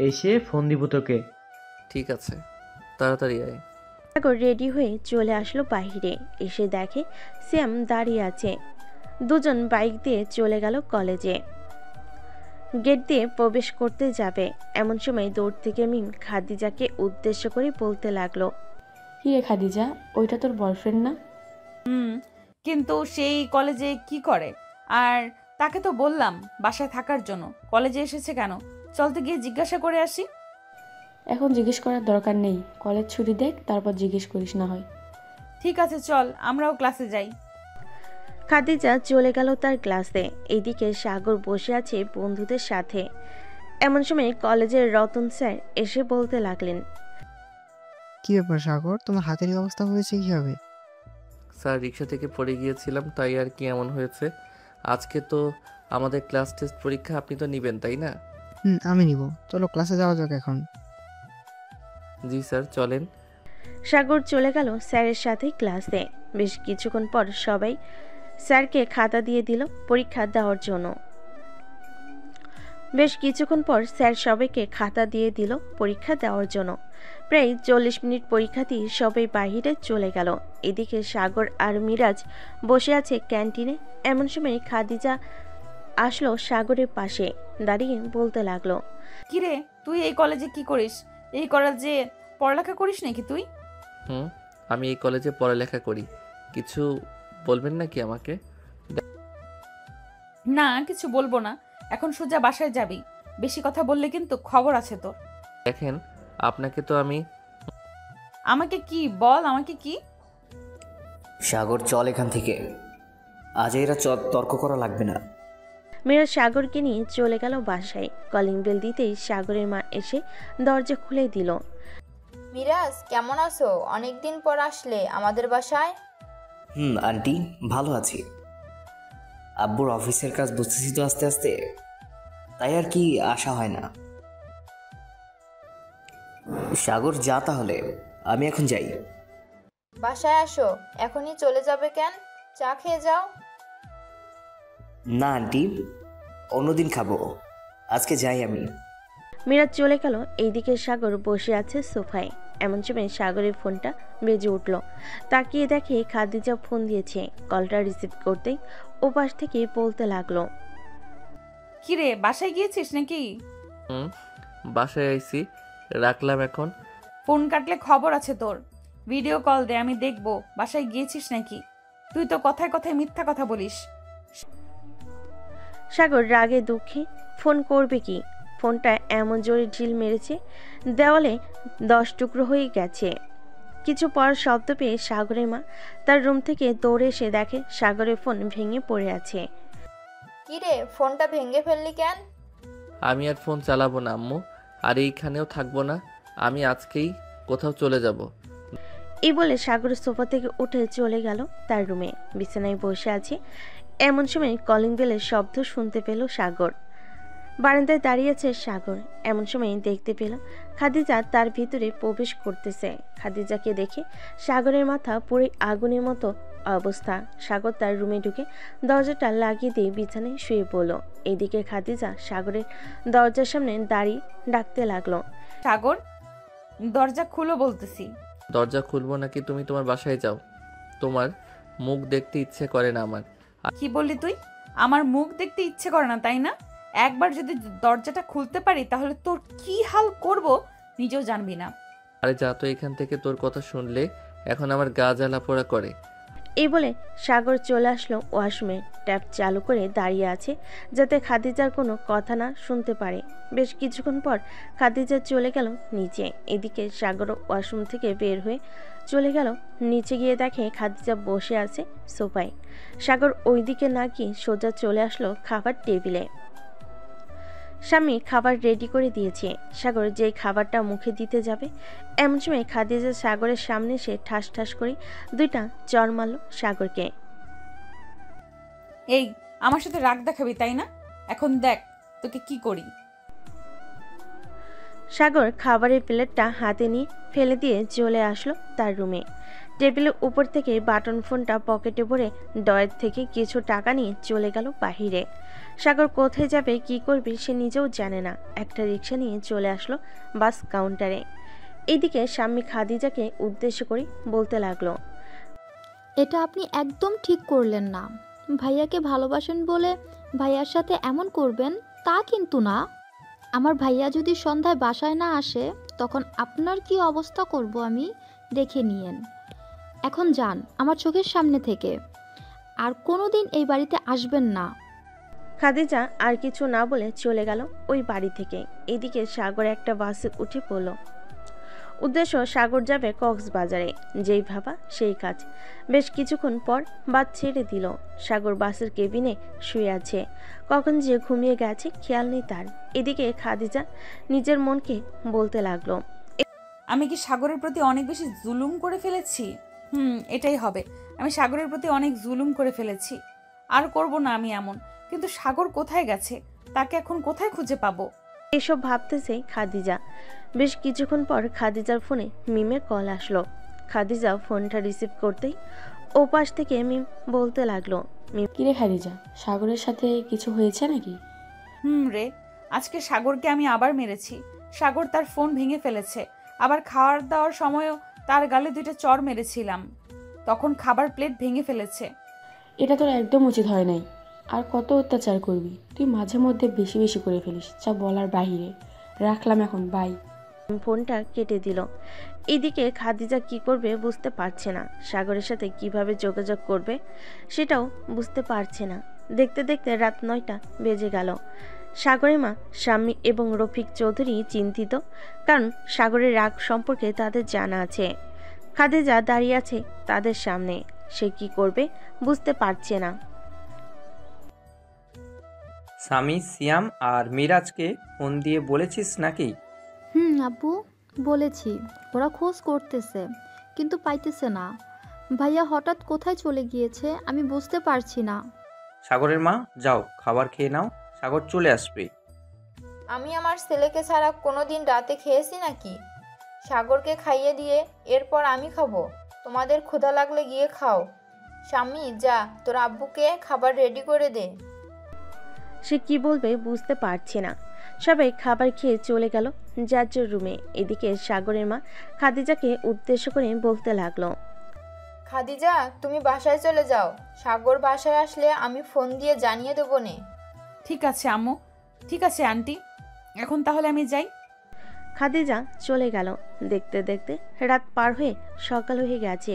এসে ফোন দিব তোকে। ঠিক আছে, তাড়াতাড়ি আয়। সাগর রেডি হয়ে চলে আসলো বাইরে। এসে দেখে শ্যাম দাঁড়িয়ে আছে। দুজন বাইক দিয়ে চলে গেল কলেজে। গেট দিয়ে প্রবেশ করতে যাবে এমন সময় দৌড় থেকে মিম খাদিজাকে উদ্দেশ্য করে বলতে লাগলো, কি রে খাদিজা, ওইটা তোর বয়ফ্রেন্ড না? কিন্তু সেই কলেজে কি করে? আর তাকে তো বললাম বাসায় থাকার জন্য, কলেজে এসেছে কেন? চল তো গিয়ে জিজ্ঞাসা করে আসি। এখন জিজ্ঞেস করার দরকার নেই, কলেজ ছুটি দেখ, তারপর জিজ্ঞেস করিস না হয়। ঠিক আছে চল, আমরাও ক্লাসে যাই। খাদিজা চলে গেল তার ক্লাসে। এইদিকে সাগর বসে আছে বন্ধুদের সাথে। এমন সময় কলেজের রতন স্যার এসে বলতে লাগলেন, কি ব্যাপার সাগর, তোমার হাতের এই অবস্থা হয়েছে কিভাবে? স্যার, রিক্সা থেকে পড়ে গিয়েছিলাম, তাই আর কি এমন হয়েছে। আজকে তো আমাদের ক্লাস টেস্ট পরীক্ষা, আপনি তো নেবেন তাই না? আমি নিব, চলো ক্লাসে যাওয়া যাক এখন। জি স্যার, চলেন। সাগর চলে গেল স্যারের সাথে ক্লাসে। বেশ কিছুক্ষণ পর সবাই স্যারকে খাতা দিয়ে দিল পরীক্ষা দেওয়ার জন্য। স্যার সবাইকে খাতা দিয়ে দিল পরীক্ষা দেওয়ার জন্য। প্রায় 40 মিনিট পরীক্ষা দিয়ে সবাই বাহিরে চলে গেল। এদিকে সাগর আর মিরাজ বসে আছে ক্যান্টিনে। এমন সময় খাদিজা আসলো সাগরের পাশে, দাঁড়িয়ে বলতে লাগলো, কিরে তুই এই কলেজে কি করিস? এই কলেজে পড়ালেখা করিস নাকি তুই? আমি এই কলেজে পড়ালেখা করি। কিছু বলবেন নাকি আমাকে? না, কিছু বলবো না। এখন সোজা বাসায় যাবি। বেশি কথা বললে কিন্তু খবর আছে তোর। দেখেন, আপনাকে তো আমি... আমাকে কি বল, আমাকে কি? সাগর চল এখান থেকে, আজ এরা তর্ক করা লাগবে না। মিরাজ সাগরকে নিয়ে চলে গেল বাসায়। কলিং বেল দিতেই সাগরের মা এসে দরজা খুলে দিল। মিরাজ, কেমন আছো? অনেকদিন পর আসলে আমাদের বাসায়। আন্টি, ভালো আছি। আব্বুর অফিসের কাজ বুঝতেছি তো আস্তে আস্তে, তাই আর কি আসা হয় না। সাগর যা তাহলে, আমি এখন যাই। বাসায় আসো, এখনই চলে যাবে কেন? চা খেয়ে যাও। না আন্টি, অন্যদিন খাবো, আজকে যাই আমি। মিরাজ চলে গেল। এইদিকে সাগর বসে আছে সোফায়। এমন সময় সাগরের ফোনটা বেজে উঠল। তাকিয়ে দেখে খাদিজা ফোন দিয়েছে। কলটা রিসিভ করতেই ওপাশ থেকে বলতে লাগলো, কিরে বাসায় গিয়েছিস নাকি? বাসায় আইছি, রাখলাম এখন। ফোন কাটলে খবর আছে তোর। ভিডিও কল দে, আমি দেখবো বাসায় গিয়েছিস নাকি। তুই তো কথায় কথায় মিথ্যা কথা বলিস। সাগর রাগে দুঃখে ফোন করবে কি? ফোনটা এমন জোরে ঢিল মেরেছে, দেওয়ালে 10 টুকরো হয়ে গেছে। কিছু পর শব্দ পেয়ে সাগরের মা তার রুম থেকে দৌড়ে এসে দেখে সাগরের ফোন ভেঙে পড়ে আছে। কিরে, ফোনটা ভেঙে ফেললি কেন? আমি আর ফোন চালাবো না আম্মু, আর এইখানেও থাকবো না। আমি আজকেই কোথাও চলে যাব। এই বলে সাগর সোফা থেকে উঠে চলে গেল তার রুমে। বিছানায় বসে আছে। এমন সময় কলিং বেলের শব্দ শুনতে পেল সাগর। বারান্দায় দাঁড়িয়ে আছে সাগর। এমন সময় দেখতে পেল খাদিজা তার ভিতরে প্রবেশ করতেছে। খাদিজাকে দেখে সাগরের মাথা পুরো আগুনের মতো অবস্থা। সাগর তার রুমে ঢুকে দরজাটা লাগিয়ে দিয়ে বিছানায় শুয়ে পড়ল। এদিকে খাদিজা সাগরের দরজার সামনে দাঁড়িয়ে ডাকতে লাগলো, সাগর, দরজা খুলো বলতেছি। দরজা খুলবো নাকি তুমি তোমার বাসায় যাও। তোমার মুখ দেখতে ইচ্ছে করে না আমার। কি বললি তুই? আমার মুখ দেখতে ইচ্ছে করে না তাই না? একবার যদি দরজাটা খুলতে পারি তাহলে তোর কি হাল করব নিজেও জানবি না। আরে যা তো এখান থেকে, তোর কথা শুনলে এখন আমার গা জ্বালা পোড়া করে। এই বলে সাগর চলে আসলো ওয়াশরুমে। ট্যাপ চালু করে দাঁড়িয়ে আছে যাতে খাদিজার কোনো কথা না শুনতে পারে। বেশ কিছুক্ষণ পর খাদিজা চলে গেল নিচে। এদিকে সাগর ওয়াশরুম থেকে বের হয়ে চলে গেল নিচে। গিয়ে দেখে খাদিজা বসে আছে সোফায়। সাগর ওইদিকে না গিয়ে সোজা চলে আসলো খাবার টেবিলে। স্বামী খাবার রেডি করে দিয়েছে। সাগর যেই খাবারটা মুখে দিতে যাবে এমন সময় খাদিজা সাগরের সামনে এসে ঠাস ঠাস করে 2টা চড় মারল সাগরকে। এই, আমার সাথে রাগ দেখাবি তাই না? এখন দেখ তোকে কি করি। সাগর খাবারের প্লেটটা হাতে নিয়ে ফেলে দিয়ে চলে আসলো তার রুমে। টেবিলের উপর থেকে বাটন ফোনটা পকেটে ভরে ডয়ের থেকে কিছু টাকা নিয়ে চলে গেল বাহিরে। সাগর কোথায় যাবে কি করবে সে নিজেও জানে না। একটা রিক্সা নিয়ে চলে আসলো বাস কাউন্টারে। এইদিকে স্বামী খাদিজাকে উদ্দেশ্য করে বলতে লাগলো, এটা আপনি একদম ঠিক করলেন না। ভাইয়াকে ভালোবাসেন বলে ভাইয়ার সাথে এমন করবেন তা কিন্তু না। আমার ভাইয়া যদি সন্ধ্যায় বাসায় না আসে তখন আপনার কি অবস্থা করব আমি দেখে নিয়েন। এখন যান আমার চোখের সামনে থেকে, আর কোনোদিন এই বাড়িতে আসবেন না। খাদিজা আর কিছু না বলে চলে গেল ওই বাড়ি থেকে। এদিকে সাগর একটা বাসে উঠে পড়ল। উদ্দেশ্য সাগর যাবে কক্সবাজারে। যেই ভাবা সেই কাজ। বেশ কিছুক্ষণ পর বাস ছেড়ে দিল। সাগর বাসের কেবিনে শুয়ে আছে। কখন যে ঘুমিয়ে গেছে খেয়াল নেই তার। এদিকে খাদিজা নিজের মনকে বলতে লাগলো, আমি কি সাগরের প্রতি অনেক বেশি জুলুম করে ফেলেছি? এটাই হবে। আমি সাগরের প্রতি অনেক জুলুম করে ফেলেছি। আর করব না আমি এমন। কিন্তু সাগর কোথায় গেছে? তাকে এখন কোথায় খুঁজে পাবো? এসব ভাবতেছে খাদিজা। বেশ কিছুক্ষণ পর খাদিজার ফোনে মিমের কল আসলো। খাদিজা ফোনটা রিসিভ করতেই ওপাশ থেকে মিম বলতে লাগলো, কিরে খাদিজা, সাগরের সাথে কিছু হয়েছে নাকি? রে, আজকে সাগরকে আমি আবার মেরেছি। সাগর তার ফোন ভেঙে ফেলেছে। আবার খাওয়ার দাওয়ার সময়ও তার গালে 2টা চড় মেরেছিলাম, তখন খাবার প্লেট ভেঙে ফেলেছে। এটা তোর একদম উচিত হয় নাই। আর কত অত্যাচার করবি? তুই মাঝে মধ্যে বেশি বেশি করে ফেলিস, যা বলার বাহিরে। রাখলাম এখন, বাই। ফোনটা কেটে দিল। এদিকে খাদিজা কি করবে বুঝতে পারছে না। সাগরের সাথে কিভাবে যোগাযোগ করবে সেটাও বুঝতে পারছে না। দেখতে দেখতে রাত 9টা বেজে গেল। সাগরের মা, স্বামী এবং রফিক চৌধুরী চিন্তিত, কারণ সাগরের রাগ সম্পর্কে তাদের জানা আছে। খাদিজা দাঁড়িয়ে আছে তাদের সামনে। সে কি করবে বুঝতে পারছে না। স্বামী সিয়াম আর মিরাজকে ফোন দিয়ে বলেছিস নাকি? আব্বু বলেছি, ওরা খোঁজ করতেছে কিন্তু পাইতেছে না। ভাইয়া হঠাৎ কোথায় চলে গিয়েছে আমি বুঝতে পারছি না। সাগরের মা, যাও খাবার খেয়ে নাও, সাগর চলে আসবে। আমি আমার ছেলেকে ছাড়া কোনোদিন রাতে খেয়েছি নাকি? সাগরকে খাইয়ে দিয়ে এরপর আমি খাবো। তোমাদের ক্ষুধা লাগলে গিয়ে খাও। স্বামী, যা তোর আব্বুকে খাবার রেডি করে দে। সে কি বলবে বুঝতে পারছে না। সবাই খাবার খেয়ে চলে গেল যার যার রুমে। এদিকে সাগরের মা খাদিজাকে উদ্দেশ্য করে বলতে লাগলো, খাদিজা, তুমি বাসায় চলে যাও। সাগর বাসায় আসলে আমি ফোন দিয়ে জানিয়ে দেবো নে। ঠিক আছে আম্মু, ঠিক আছে আন্টি, এখন তাহলে আমি যাই। খাদিজা চলে গেল। দেখতে দেখতে রাত পার হয়ে সকাল হয়ে গেছে।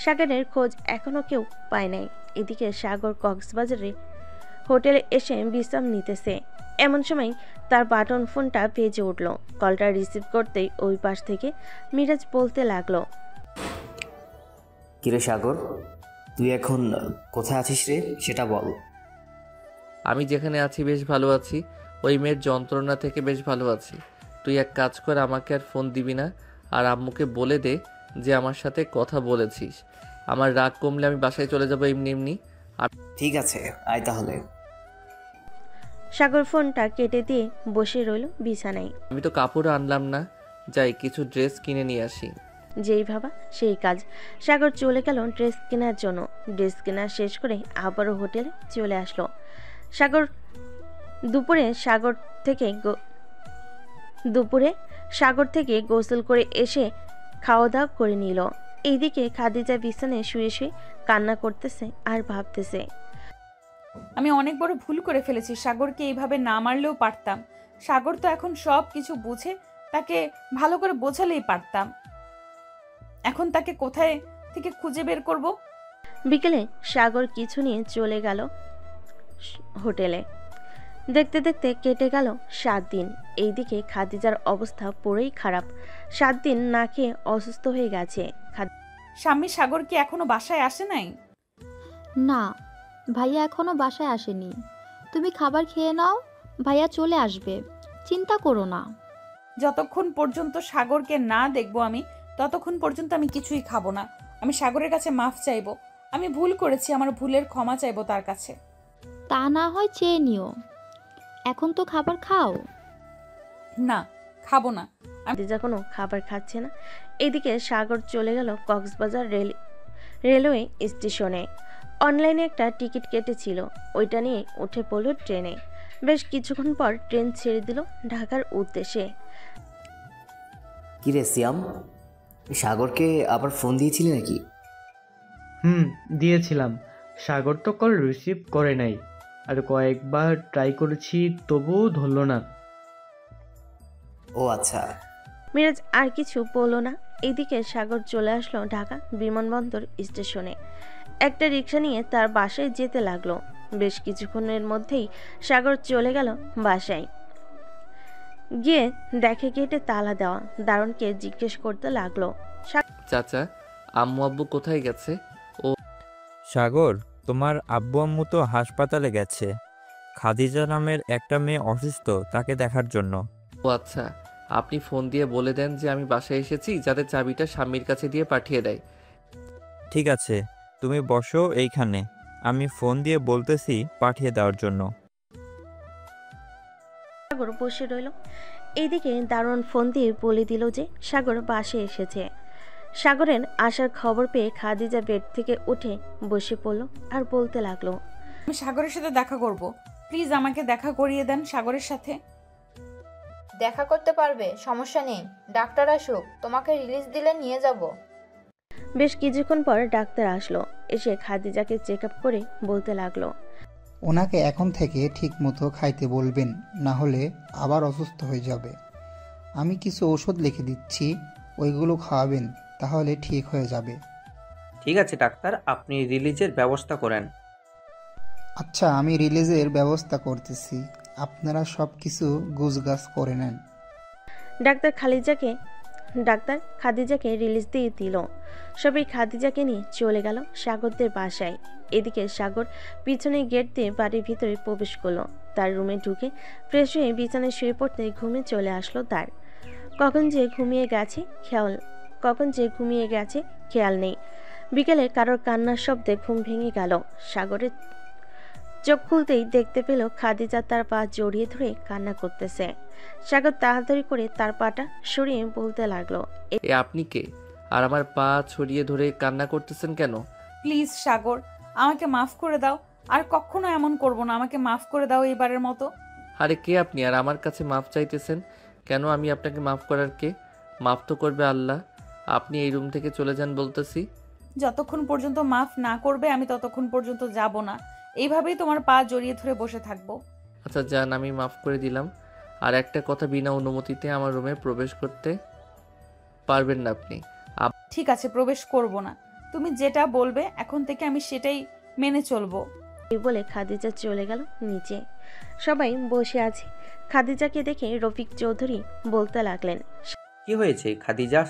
সাগরের খোঁজ এখনো কেউ পায় নাই। এদিকে সাগর কক্সবাজারে হোটেলে এসে বিশ্রাম নিতেছে। এমন সময় তার বাটন ফোনটা বেজে উঠল। কলটা রিসিভ করতেই ওই পাশ থেকে মিরাজ বলতে লাগলো, কিরে সাগর, তুই এখন কোথায় আছিস রে, সেটা বল। আমি যেখানে আছি বেশ ভালো আছি। ওই মেয়ের যন্ত্রণা থেকে বেশ ভালো আছি। তুই এক কাজ কর, আমাকে আর ফোন দিবি না। আর আম্মুকে বলে দে যে আমার সাথে কথা বলেছিস। আমার রাগ কমলে আমি বাসায় চলে যাবো এমনি এমনি। ঠিক আছে, আয় তাহলে। সাগর ফোনটা কেটে দিয়ে বসে রইল বিছানায়। আমি তো কাপড় আনলাম না, যাই কিছু ড্রেস কিনে নিয়ে আসি। যেই ভাবা সেই কাজ। সাগর চলে গেল ড্রেস কেনার জন্য। ড্রেস কেনা শেষ করে আবারও হোটেলে চলে আসলো। দুপুরে সাগর থেকে গোসল করে এসে খাওয়া দাওয়া করে নিল। এইদিকে খাদিজা বিছানায় শুয়ে শুয়ে কান্না করতেছে আর ভাবতেছে, আমি অনেক বড় ভুল করে ফেলেছি। সাগরকে এইভাবে না মারলেও পারতাম। সাগর তো এখন সব কিছু বুঝে, তাকে ভালো করে বোঝালেই পারতাম। এখন তাকে কোথায় থেকে খুঁজে বের করব? বিকেলে সাগর কিছু নিয়ে চলে গেল হোটেলে। দেখতে দেখতে কেটে গেল 7 দিন। এইদিকে খাদিজার অবস্থা পুরোই খারাপ। 7 দিন না খেয়ে অসুস্থ হয়ে গেছে। স্বামী, সাগর কি এখনো বাসায় আসে নাই? না, ভাইয়া এখনো বাসায় আসেনি। তুমি খাবার খেয়ে নাও, ভাইয়া চলে আসবে, চিন্তা করো না। যতক্ষণ পর্যন্ত সাগরকে না দেখবো আমি, ততক্ষণ পর্যন্ত আমি কিছুই খাবো না। আমি সাগরের কাছে মাফ চাইবো। আমি ভুল করেছি, আমার ভুলের ক্ষমা চাইবো তার কাছে। তা না হয় চেয়ে নিও, এখন তো খাবার খাও। না, খাবো না। খাদিজা কোনো খাবার খাচ্ছে না। এদিকে সাগর চলে গেল কক্সবাজার রেলওয়ে স্টেশনে। অনলাইনে একটা টিকিট কেটেছিল, ওইটা নিয়ে উঠে পড়ল ট্রেনে। বেশ কিছুক্ষণ পর ট্রেন ছেড়ে দিল ঢাকার উদ্দেশ্যে। কিরে সিয়াম, সাগরকে আবার ফোন দিয়েছিলি নাকি? দিয়েছিলাম। সাগর তো কল রিসিভ করে নাই, আর কয়েকবার ট্রাই করেছি তবুও ধরলো না। ও আচ্ছা। মিরাজ আর কিছু বলল না। এদিকে সাগর চলে আসলো ঢাকা বিমানবন্দর স্টেশনে। একটা রিক্সা নিয়ে তার বাসায় যেতে লাগলো। বেশ কিছুক্ষণের মধ্যেই সাগর চলে গেল বাসায়। গিয়ে দেখে গেটে তালা দেওয়া। দারুণকে জিজ্ঞেস করতে লাগলো, চাচা আম্মু আব্বু কোথায় গেছে? ও সাগর, তোমার আব্বু আম্মু তো হাসপাতালে গেছে। খাদিজা নামের একটা মেয়ে অসুস্থ, তাকে দেখার জন্য। ও আচ্ছা, আপনি ফোন দিয়ে বলে দেন যে আমি বাসায় এসেছি, যাতে চাবিটা স্বামীর কাছে দিয়ে পাঠিয়ে দেয়। ঠিক আছে, তুমি বসো এইখানে, আমি ফোন দিয়ে বলতেছি পাঠিয়ে দেওয়ার জন্য। সাগর বসে রইল। এইদিকে দারুণ ফোন দিয়ে বলে দিল যে সাগর বাসায় এসেছে। সাগরের আসার খবর পেয়ে খাদিজা বেড থেকে উঠে বসে পড়ল আর বলতে লাগলো, আমি সাগরের সাথে দেখা করব, প্লিজ আমাকে দেখা করিয়ে দেন সাগরের সাথে। দেখা করতে পারবে, সমস্যা নেই, ডাক্তার আসুক, তোমাকে রিলিজ দিলে নিয়ে যাব। বেশ কিছুক্ষণ পর ডাক্তার আসলো। এসে খাদিজাকে চেক আপ করে বলতে লাগলো, ওনাকে এখন থেকে ঠিক মতো খাইতে বলবেন, না হলে আবার অসুস্থ হয়ে যাবে। আমি কিছু ওষুধ লিখে দিচ্ছি, ওইগুলো খাওয়াবেন, তাহলে ঠিক হয়ে যাবে। ঠিক আছে ডাক্তার, আপনি রিলিজের ব্যবস্থা করেন। আচ্ছা, আমি রিলিজের ব্যবস্থা করতেছি, আপনারা সব কিছু গুছগাছ করে নেন। ডাক্তার খাদিজাকে রিলিজ দিয়ে দিল। সবাই খাদিজাকে নিয়ে চলে গেল সাগরদের বাসায়। এদিকে সাগর পিছনে গেট দিয়ে বাড়ির ভিতরে প্রবেশ করলো। তার রুমে ঢুকে ফ্রেশ হয়ে বিছানায় শুয়ে পড়তে ঘুমে চলে আসলো তার। কখন যে ঘুমিয়ে গেছে খেয়াল নেই। বিকেলে কারোর কান্নার শব্দে ঘুম ভেঙে গেল। সাগরের চোখ খুলতেই দেখতে পেল খাদিজা তার পা জড়িয়ে ধরে কান্না করতেছে। সাগর তাড়াতাড়ি করে তার পাটা সরিয়ে বলতে লাগলো, এ আপনি কে? আর আমার পা ছড়িয়ে ধরে কান্না করতেছেন কেন? প্লিজ সাগর, আমাকে মাফ করে দাও, আর কখনো এমন করব না, আমাকে মাফ করে দাও এবারের মতো। আরে কে আপনি আর আমার কাছে মাফ চাইতেছেন কেন? আমি আপনাকে মাফ করার কে? মাফ তো করবে আল্লাহ। আপনি এই রুম থেকে চলে যান বলতেছি। যতক্ষণ পর্যন্ত মাফ না করবে আমি ততক্ষণ পর্যন্ত যাব না। এইভাবেই তোমার পা জড়িয়ে ধরে বসে থাকবো। আচ্ছা যান, আমি মাফ করে দিলাম। আর একটা কথা, বিনা অনুমতিতে আমার রুমে প্রবেশ করতে পারবেন না আপনি। ঠিক আছে, প্রবেশ করব না। তুমি যেটা বলবে এখন থেকে আমি সেটাই মেনে চলবো। এই বলে খাদিজা চলে গেল নিচে। সবাই বসে আছে। খাদিজাকে দেখে রফিক চৌধুরী বলতে লাগলেন, কি হয়েছে খাদিজা,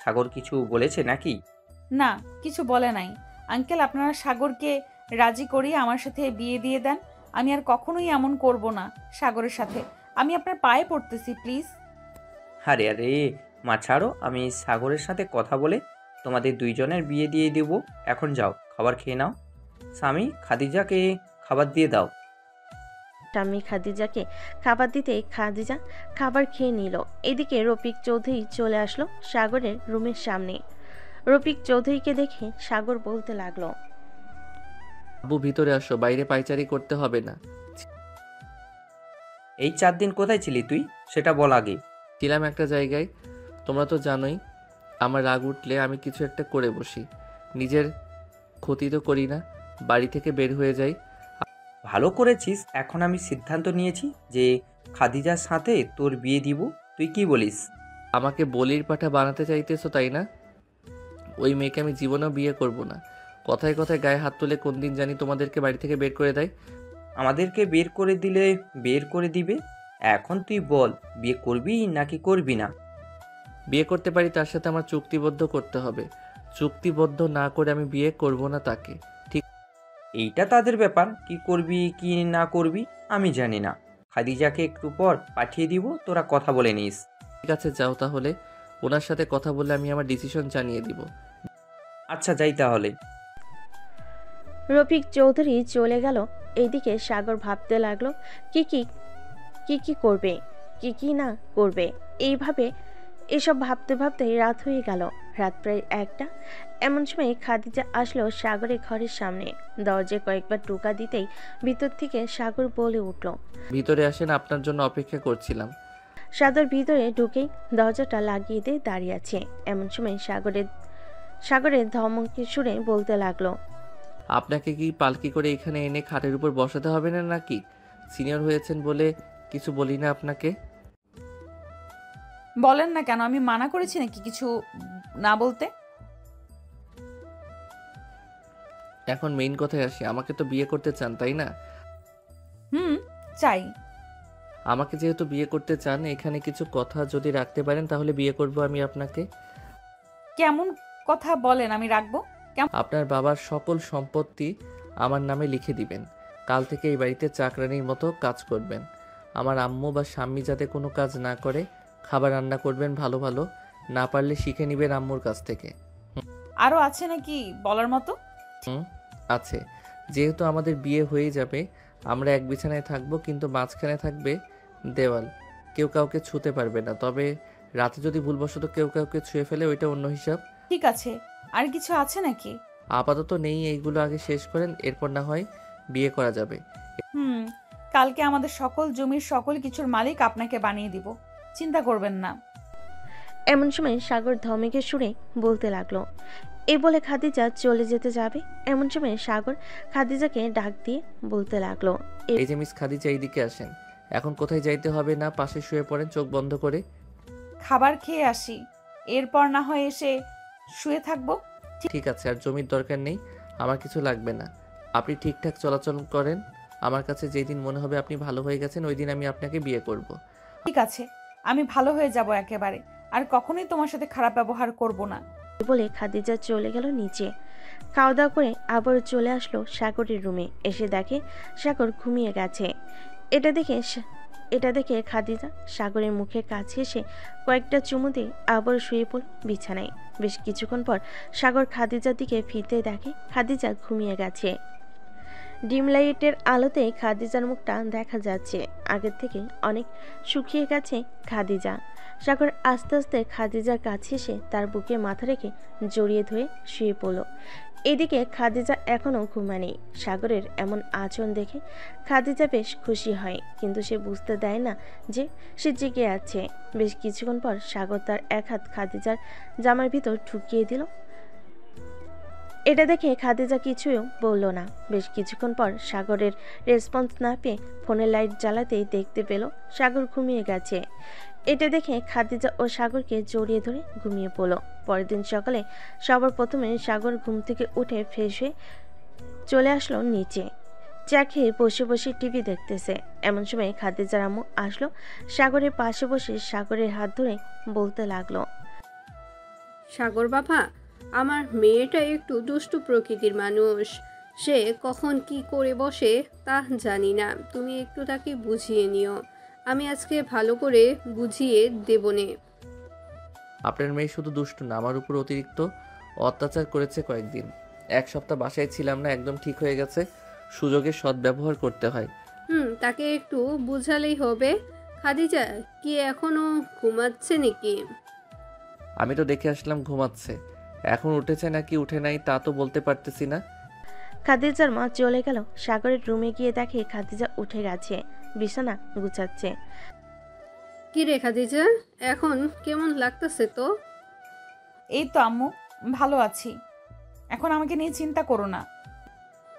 সাগর কিছু বলেছে নাকি? না, কিছু বলে নাই আঙ্কেল। আপনারা সাগরকে রাজি করিয়ে আমার সাথে বিয়ে দিয়ে দেন। আমি আর কখনোই এমন করব না সাগরের সাথে। আমি আপনার পায়ে পড়তেছি, প্লিজ। আরে আরে মা ছাড়ো, আমি সাগরের সাথে কথা বলে তোমাদের দুইজনের বিয়ে দিয়ে দেব। এখন যাও, খাবার খেয়ে নাও। স্বামী, খাদিজাকে খাবার দিয়ে দাও। স্বামী খাদিজাকে খাবার দিতে খাদিজা খাবার খেয়ে নিল। এদিকে রফিক চৌধুরী চলে আসলো সাগরের রুমের সামনে। রফিক চৌধুরীকে দেখে সাগর বলতে লাগলো, আব্বু ভিতরে আসো, বাইরে পায়চারি করতে হবে না। এই 4 দিন কোথায় ছিলি তুই, সেটা বল আগে। ছিলাম একটা জায়গায়, তোমরা তো জানোই। আমার রাগ উঠলে আমি কিছু একটা করে বসি, নিজের ক্ষতি তো করি না, বাড়ি থেকে বের হয়ে যাই। ভালো করেছিস। এখন আমি সিদ্ধান্ত নিয়েছি যে খাদিজার সাথে তোর বিয়ে দিব। তুই কি বলিস? আমাকে বলির পাঠা বানাতে চাইতেছো তাই না? ওই মেয়েকে আমি জীবনেও বিয়ে করব না। কথায় কথায় গায়ে হাত তুলে কোন দিন জানি তোমাদেরকে বাড়ি থেকে বের করে দেয়। আমাদেরকে বের করে দিলে বের করে দিবে। এখন তুই বল, বিয়ে করবি নাকি করবি না? বিয়ে করতে পারি, তার সাথে আমার চুক্তিবদ্ধ করতে হবে। চুক্তিবদ্ধ না করে আমি বিয়ে করব না তাকে। ঠিক, এইটা তাদের ব্যাপার, কি করবি কি না করবি আমি জানি না। খাদিজাকে একটু পর পাঠিয়ে দিব, তোরা কথা বলে নিস। ঠিক আছে যাও তাহলে, ওনার সাথে কথা বলে আমি আমার ডিসিশন জানিয়ে দিব। আচ্ছা যাই তাহলে। রফিক চৌধুরী চলে গেল। এইদিকে সাগর ভাবতে লাগলো কি কি করবে। কি না করবে। এইভাবে এসব ভাবতে ভাবতে রাত হয়ে গেল। রাত প্রায় 1টা। এমন সময় খাদিজা আসলো সাগরের ঘরের সামনে। দরজায় কয়েকবার টোকা দিতেই ভিতর থেকে সাগর বলে উঠল, ভিতরে আসেন, আপনার জন্য অপেক্ষা করছিলাম। সাগর ভিতরে ঢুকেই দরজাটা লাগিয়ে দিয়ে দাঁড়িয়ে আছে। এমন সময় সাগরের ধমকে সুরে বলতে লাগলো, আপনাকে কি পালকি করে এখানে এনে খাটের উপর বসাতে হবে না নাকি? সিনিয়র হয়েছেন বলে কিছু বলি না আপনাকে? বলেন না কেন, আমি মানা করেছি নাকি কিছু না বলতে? এখন মেইন কথায় আসি, আমাকে তো বিয়ে করতে চান তাই না? চাই। আমাকে যেহেতু বিয়ে করতে চান, এখানে কিছু কথা যদি রাখতে পারেন তাহলে বিয়ে করব আমি আপনাকে। কেমন কথা বলেন আমি রাখবো? আপনার বাবার সকল সম্পত্তি আমার নামে লিখে দিবেন। কাল থেকে এই বাড়িতে চাকরানির মতো কাজ করবেন। আমার আম্মু বা স্বামী যাতে কোনো কাজ না করে, খাবার রান্না করবেন ভালো ভালো, না পারলে শিখে নেবেন আম্মুর কাছ থেকে। আরো আছে নাকি বলার মতো? আছে। যেহেতু আমাদের বিয়ে হয়ে যাবে, আমরা এক বিছানায় থাকবো, কিন্তু মাঝখানে থাকবে দেওয়াল। কেউ কাউকে ছুঁতে পারবে না। তবে রাতে যদি ভুলবশত কেউ কাউকে ছুঁয়ে ফেলে ওইটা অন্য হিসাব। ঠিক আছে। আর কিছু আছে নাকি? আপাতত নেই, এইগুলো আগে শেষ করেন, এরপর না হয় বিয়ে করা যাবে। কালকে আমাদের সকল জমির সকল কিছুর মালিক আপনাকে বানিয়ে দিব, চিন্তা করবেন না। এমন সময় সাগর ধমকে সুরে বলতে লাগলো। এই বলে খাদিজা চলে যেতে যাবে। এমন সময় সাগর খাদিজাকে ডাক দিয়ে বলতে লাগলো, এই যে মিস খাদিজা, এইদিকে আসেন। এখন কোথায় যাইতে হবে না, পাশে শুয়ে পড়েন চোখ বন্ধ করে। খাবার খেয়ে আসি, এরপর না হয় এসে শুয়ে থাকবো। ঠিক আছে, আর জমির দরকার নেই, আমার কিছু লাগবে না। আপনি ঠিকঠাক চলাচল করেন। আমার কাছে যেই দিন মনে হবে আপনি ভালো হয়ে গেছেন, ওই দিন আমি আপনাকে বিয়ে করব। ঠিক আছে, আমি ভালো হয়ে যাব একেবারে, আর কখনোই তোমার সাথে খারাপ ব্যবহার করব না। বলে খাদিজা চলে গেল নিচে। খাওয়া দাওয়া করে আবার চলে আসলো সাগরের রুমে। এসে দেখে সাগর ঘুমিয়ে গেছে। এটা দেখে খাদিজা সাগরের মুখের কাছে এসে কয়েকটা চুমু দিয়ে আবার শুয়ে পড়ল বিছানায়। বেশ কিছুক্ষণ পর সাগর খাদিজার দিকে ফিরতে দেখে খাদিজা ঘুমিয়ে গেছে। ডিম লাইটের আলোতে খাদিজার মুখটা দেখা যাচ্ছে। আগের থেকে অনেক শুকিয়ে গেছে খাদিজা। সাগর আস্তে আস্তে খাদিজার কাছে এসে তার বুকে মাথা রেখে জড়িয়ে ধরে শুয়ে পড়ল। এদিকে খাদিজা এখনও ঘুমায়নি। সাগরের এমন আচরণ দেখে খাদিজা বেশ খুশি হয়, কিন্তু সে বুঝতে দেয় না যে সে জেগে আছে। বেশ কিছুক্ষণ পর সাগর তার এক হাত খাদিজার জামার ভিতর ঢুকিয়ে দিল। এটা দেখে খাদিজা কিছুও বলল না। বেশ কিছুক্ষণ পর সাগরের রেসপন্স না পেয়ে ফোনের লাইট জ্বালাতেই দেখতে পেল সাগর ঘুমিয়ে গেছে। এটা দেখে খাদিজা ও সাগরকে জড়িয়ে ধরে ঘুমিয়ে পড়ল। পরের দিন সকালে সবার প্রথমে সাগর ঘুম থেকে উঠে ফ্রেশ হয়ে চলে আসলো নিচে। চা খেয়ে বসে বসে টিভি দেখতেছে। এমন সময় খাদিজার আম্মু আসলো। সাগরের পাশে বসে সাগরের হাত ধরে বলতে লাগলো, সাগর বাবা, আমার মেয়েটা একটু দুষ্টু প্রকৃতির মানুষ। সে কখন কি করে বসে তা জানি না, তুমি একটু তাকে বুঝিয়ে নিও। আমি আজকে ভালো করে বুঝিয়ে দেবনে। আপনার মেয়ে শুধু দুষ্টু না, আমার উপর অতিরিক্ত অত্যাচার করেছে কয়েকদিন। 1 সপ্তাহ বাসায় ছিলাম না, একদম ঠিক হয়ে গেছে। সুযোগের সদ্ব্যবহার করতে হয়। তাকে একটু বুঝালেই হবে। খাদিজা কি এখনো ঘুমাচ্ছে নাকি? আমি তো দেখে আসলাম ঘুমাচ্ছে। এখন উঠেছে নাকি উঠে নাই তা তো বলতে পারতেছি না। খাদিজার মা চলে গেল। সাগরের রুমে গিয়ে দেখে খাদিজা উঠে গেছে, বিছানা গুছাচ্ছে। কি রে খাদিজা, এখন কেমন লাগতেছে তো? এই তো আম্মু, ভালো আছি। এখন আমাকে নিয়ে চিন্তা করো না।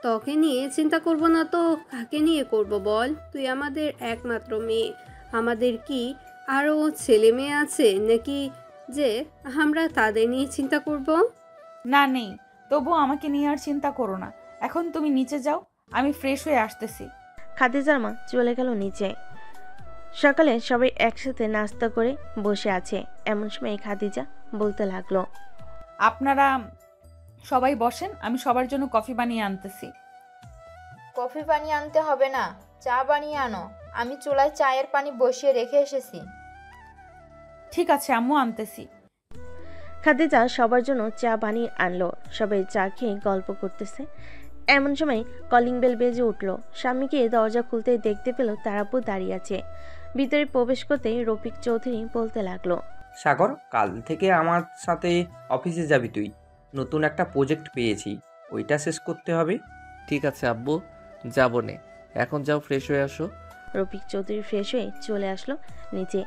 তোকে নিয়ে চিন্তা করব না তো কাকে নিয়ে করব বল? তুই আমাদের একমাত্র মেয়ে। আমাদের কি আরও ছেলে মেয়ে আছে নাকি যে আমরা তাদের নিয়ে চিন্তা করব? না, নেই। তবুও আমাকে নিয়ে আর চিন্তা করো না। এখন তুমি নিচে যাও, আমি ফ্রেশ হয়ে আসতেছি। খাদিজার মা চলে গেল নিচে। সকালে সবাই একসাথে নাস্তা করে বসে আছে। এমন সময় খাদিজা বলতে লাগলো, আপনারা সবাই বসেন, আমি সবার জন্য কফি বানিয়ে আনতেছি। কফি বানিয়ে আনতে হবে না, চা বানিয়ে আনো। আমি চুলায় চায়ের পানি বসিয়ে রেখে এসেছি। ঠিক আছে আম্মু, আনতেছি। খাদিজা সবার জন্য চা বানিয়ে আনলো। সবাই চা খেয়ে গল্প করতেছে। এমন সময় কলিং বেল বেজে উঠলো। স্বামীকে দরজা খুলতে দেখতে পেল তার আব্বু দাঁড়িয়ে আছে। ভিতরে প্রবেশ করতেই রফিক চৌধুরী বলতে লাগলো, সাগর, কাল থেকে আমার সাথে অফিসে যাবি তুই। নতুন একটা প্রজেক্ট পেয়েছি, ওইটা শেষ করতে হবে। ঠিক আছে আব্বু, যাবো নে। এখন যাও, ফ্রেশ হয়ে আসো। রফিক চৌধুরী ফ্রেশ হয়ে চলে আসলো নিচে।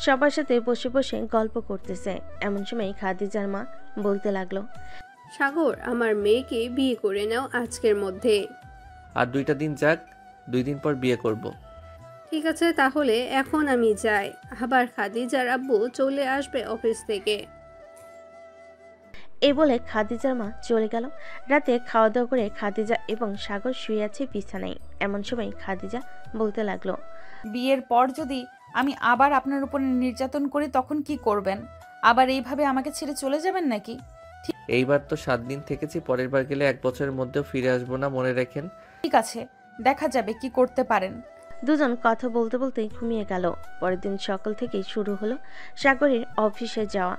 সবার সাথে বসে বসে গল্প করতেছে। এমন সময় খাদিজার মা বলতে লাগলো, সাগর, আমার মেয়েকে বিয়ে করে নাও আজকের মধ্যে। আর 2টা দিন যাক, 2 দিন পর বিয়ে করব। ঠিক আছে, তাহলে এখন আমি যাই। আবার খাদিজার আব্বু চলে আসবে অফিস থেকে। এই বলে খাদিজার মা চলে গেল। রাতে খাওয়া দাওয়া করে খাদিজা এবং সাগর শুয়ে আছে বিছানায়। এমন সময় খাদিজা বলতে লাগলো, বিয়ের পর যদি আমি আবার আপনার উপর নির্যাতন করি তখন কি করবেন? আবার এইভাবে আমাকে ছেড়ে চলে যাবেন নাকি? এইবার তো 7 দিন থেকেছি, পরের বার গেলে 1 বছরের মধ্যেও ফিরে আসবো না, মনে রাখেন। ঠিক আছে, দেখা যাবে কি করতে পারেন। দুজন কথা বলতে বলতে ঘুমিয়ে গেল। পরের দিন সকাল থেকেই শুরু হলো সাগরের অফিসে যাওয়া।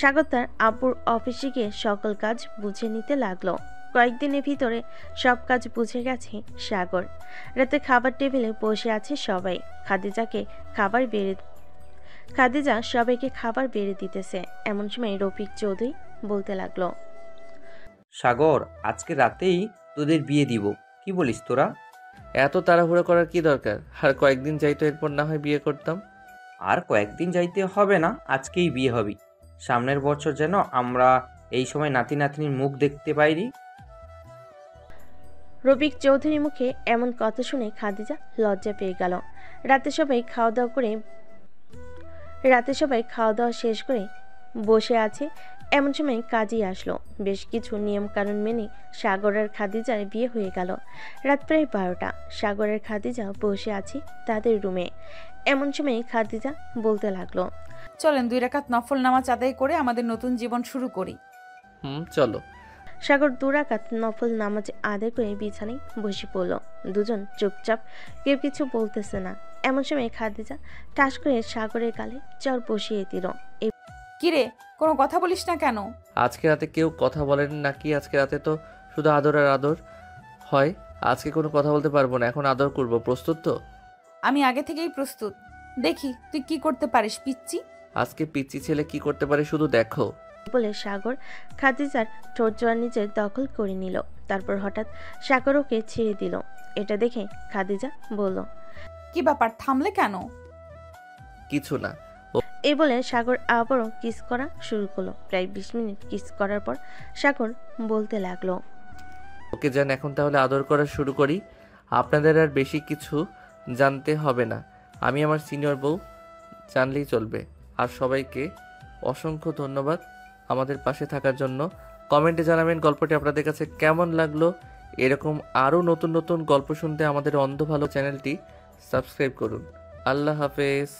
সাগর তার আব্বুর অফিসে গিয়ে সকল কাজ বুঝে নিতে লাগলো। কয়েকদিনের ভিতরে সব কাজ বুঝে গেছে সাগর। রাতে খাবার টেবিলে বসে আছে সবাই। খাদিজা সবাইকে খাবার বেড়ে দিতেছে। এমন সময় রফিক চৌধুরী বলতে লাগলো, সাগর, আজকে রাতেই তোদের বিয়ে দিব, কি বলিস তোরা? এত তাড়াহুড়ো করার কি দরকার? আর কয়েকদিন যাইতো, এরপর না হয় বিয়ে করতাম। আর কয়েকদিন যাইতে হবে না, আজকেই বিয়ে হবি। সামনের বছর যেন আমরা এই সময় নাতি নাতনির মুখ দেখতে পাইনি। রফিক চৌধুরীর মুখে এমন কথা শুনে খাদিজা লজ্জা পেয়ে গেল। রাতে সবাই খাওয়া দাওয়া শেষ করে বসে আছে। এমন সময় কাজী আসলো। বেশ কিছু নিয়ম কানুন মেনে সাগর আর খাদিজার বিয়ে হয়ে গেল। রাত প্রায় 12টা। সাগর আর খাদিজা বসে আছে তাদের রুমে। এমন সময় খাদিজা বলতে লাগলো, চলেন 2 রাকাত নফল নামাজ আদায় করে আমাদের নতুন জীবন শুরু করি। চলো। সাগর 2 রাকাত নফল নামাজ আদায় করে বিছানায় বসে পড়ল। দুজন চুপচাপ, কেউ কিছু বলতেছে না। এমন সময় খাদিজা ঠাস করে সাগরের গালে চর বসিয়ে দিল। কিরে, কোনো কথা বলিস না কেন? আজকে রাতে কেউ কথা বলেন নাকি? আজকে রাতে তো শুধু আদর আর আদর হয়। আজকে কোনো কথা বলতে পারবো না, এখন আদর করব। প্রস্তুত তো? আমি আগে থেকেই প্রস্তুত। দেখি তুই কি করতে পারিস পিচ্চি। আজকে পিচ্চি ছেলে কি করতে পারে শুধু দেখো। বলে সাগর খাদিজার ঠোঁট জোড়া নিজের দখল করে নিল। তারপর হঠাৎ সাগর ওকে ছেড়ে দিল। এটা দেখে খাদিজা বলল, কি ব্যাপার, থামলে কেন? কিছু না। এই বলে সাগর আবারও কিস করা শুরু করলো। প্রায় 20 মিনিট কিস করার পর সাগর বলতে লাগলো, ওকে যান, এখন তাহলে আদর করা শুরু করি। আপনাদের আর বেশি কিছু জানতে হবে না, আমি আমার সিনিয়র বউ, জানলেই চলবে। আর সবাইকে অসংখ্য ধন্যবাদ আমাদের পাশে থাকার জন্য। কমেন্টে জানাবেন গল্পটি আপনাদের কাছে কেমন লাগলো। এরকম আরও নতুন নতুন গল্প শুনতে আমাদের অন্ধ ভালো চ্যানেলটি সাবস্ক্রাইব করুন। আল্লাহ হাফেজ।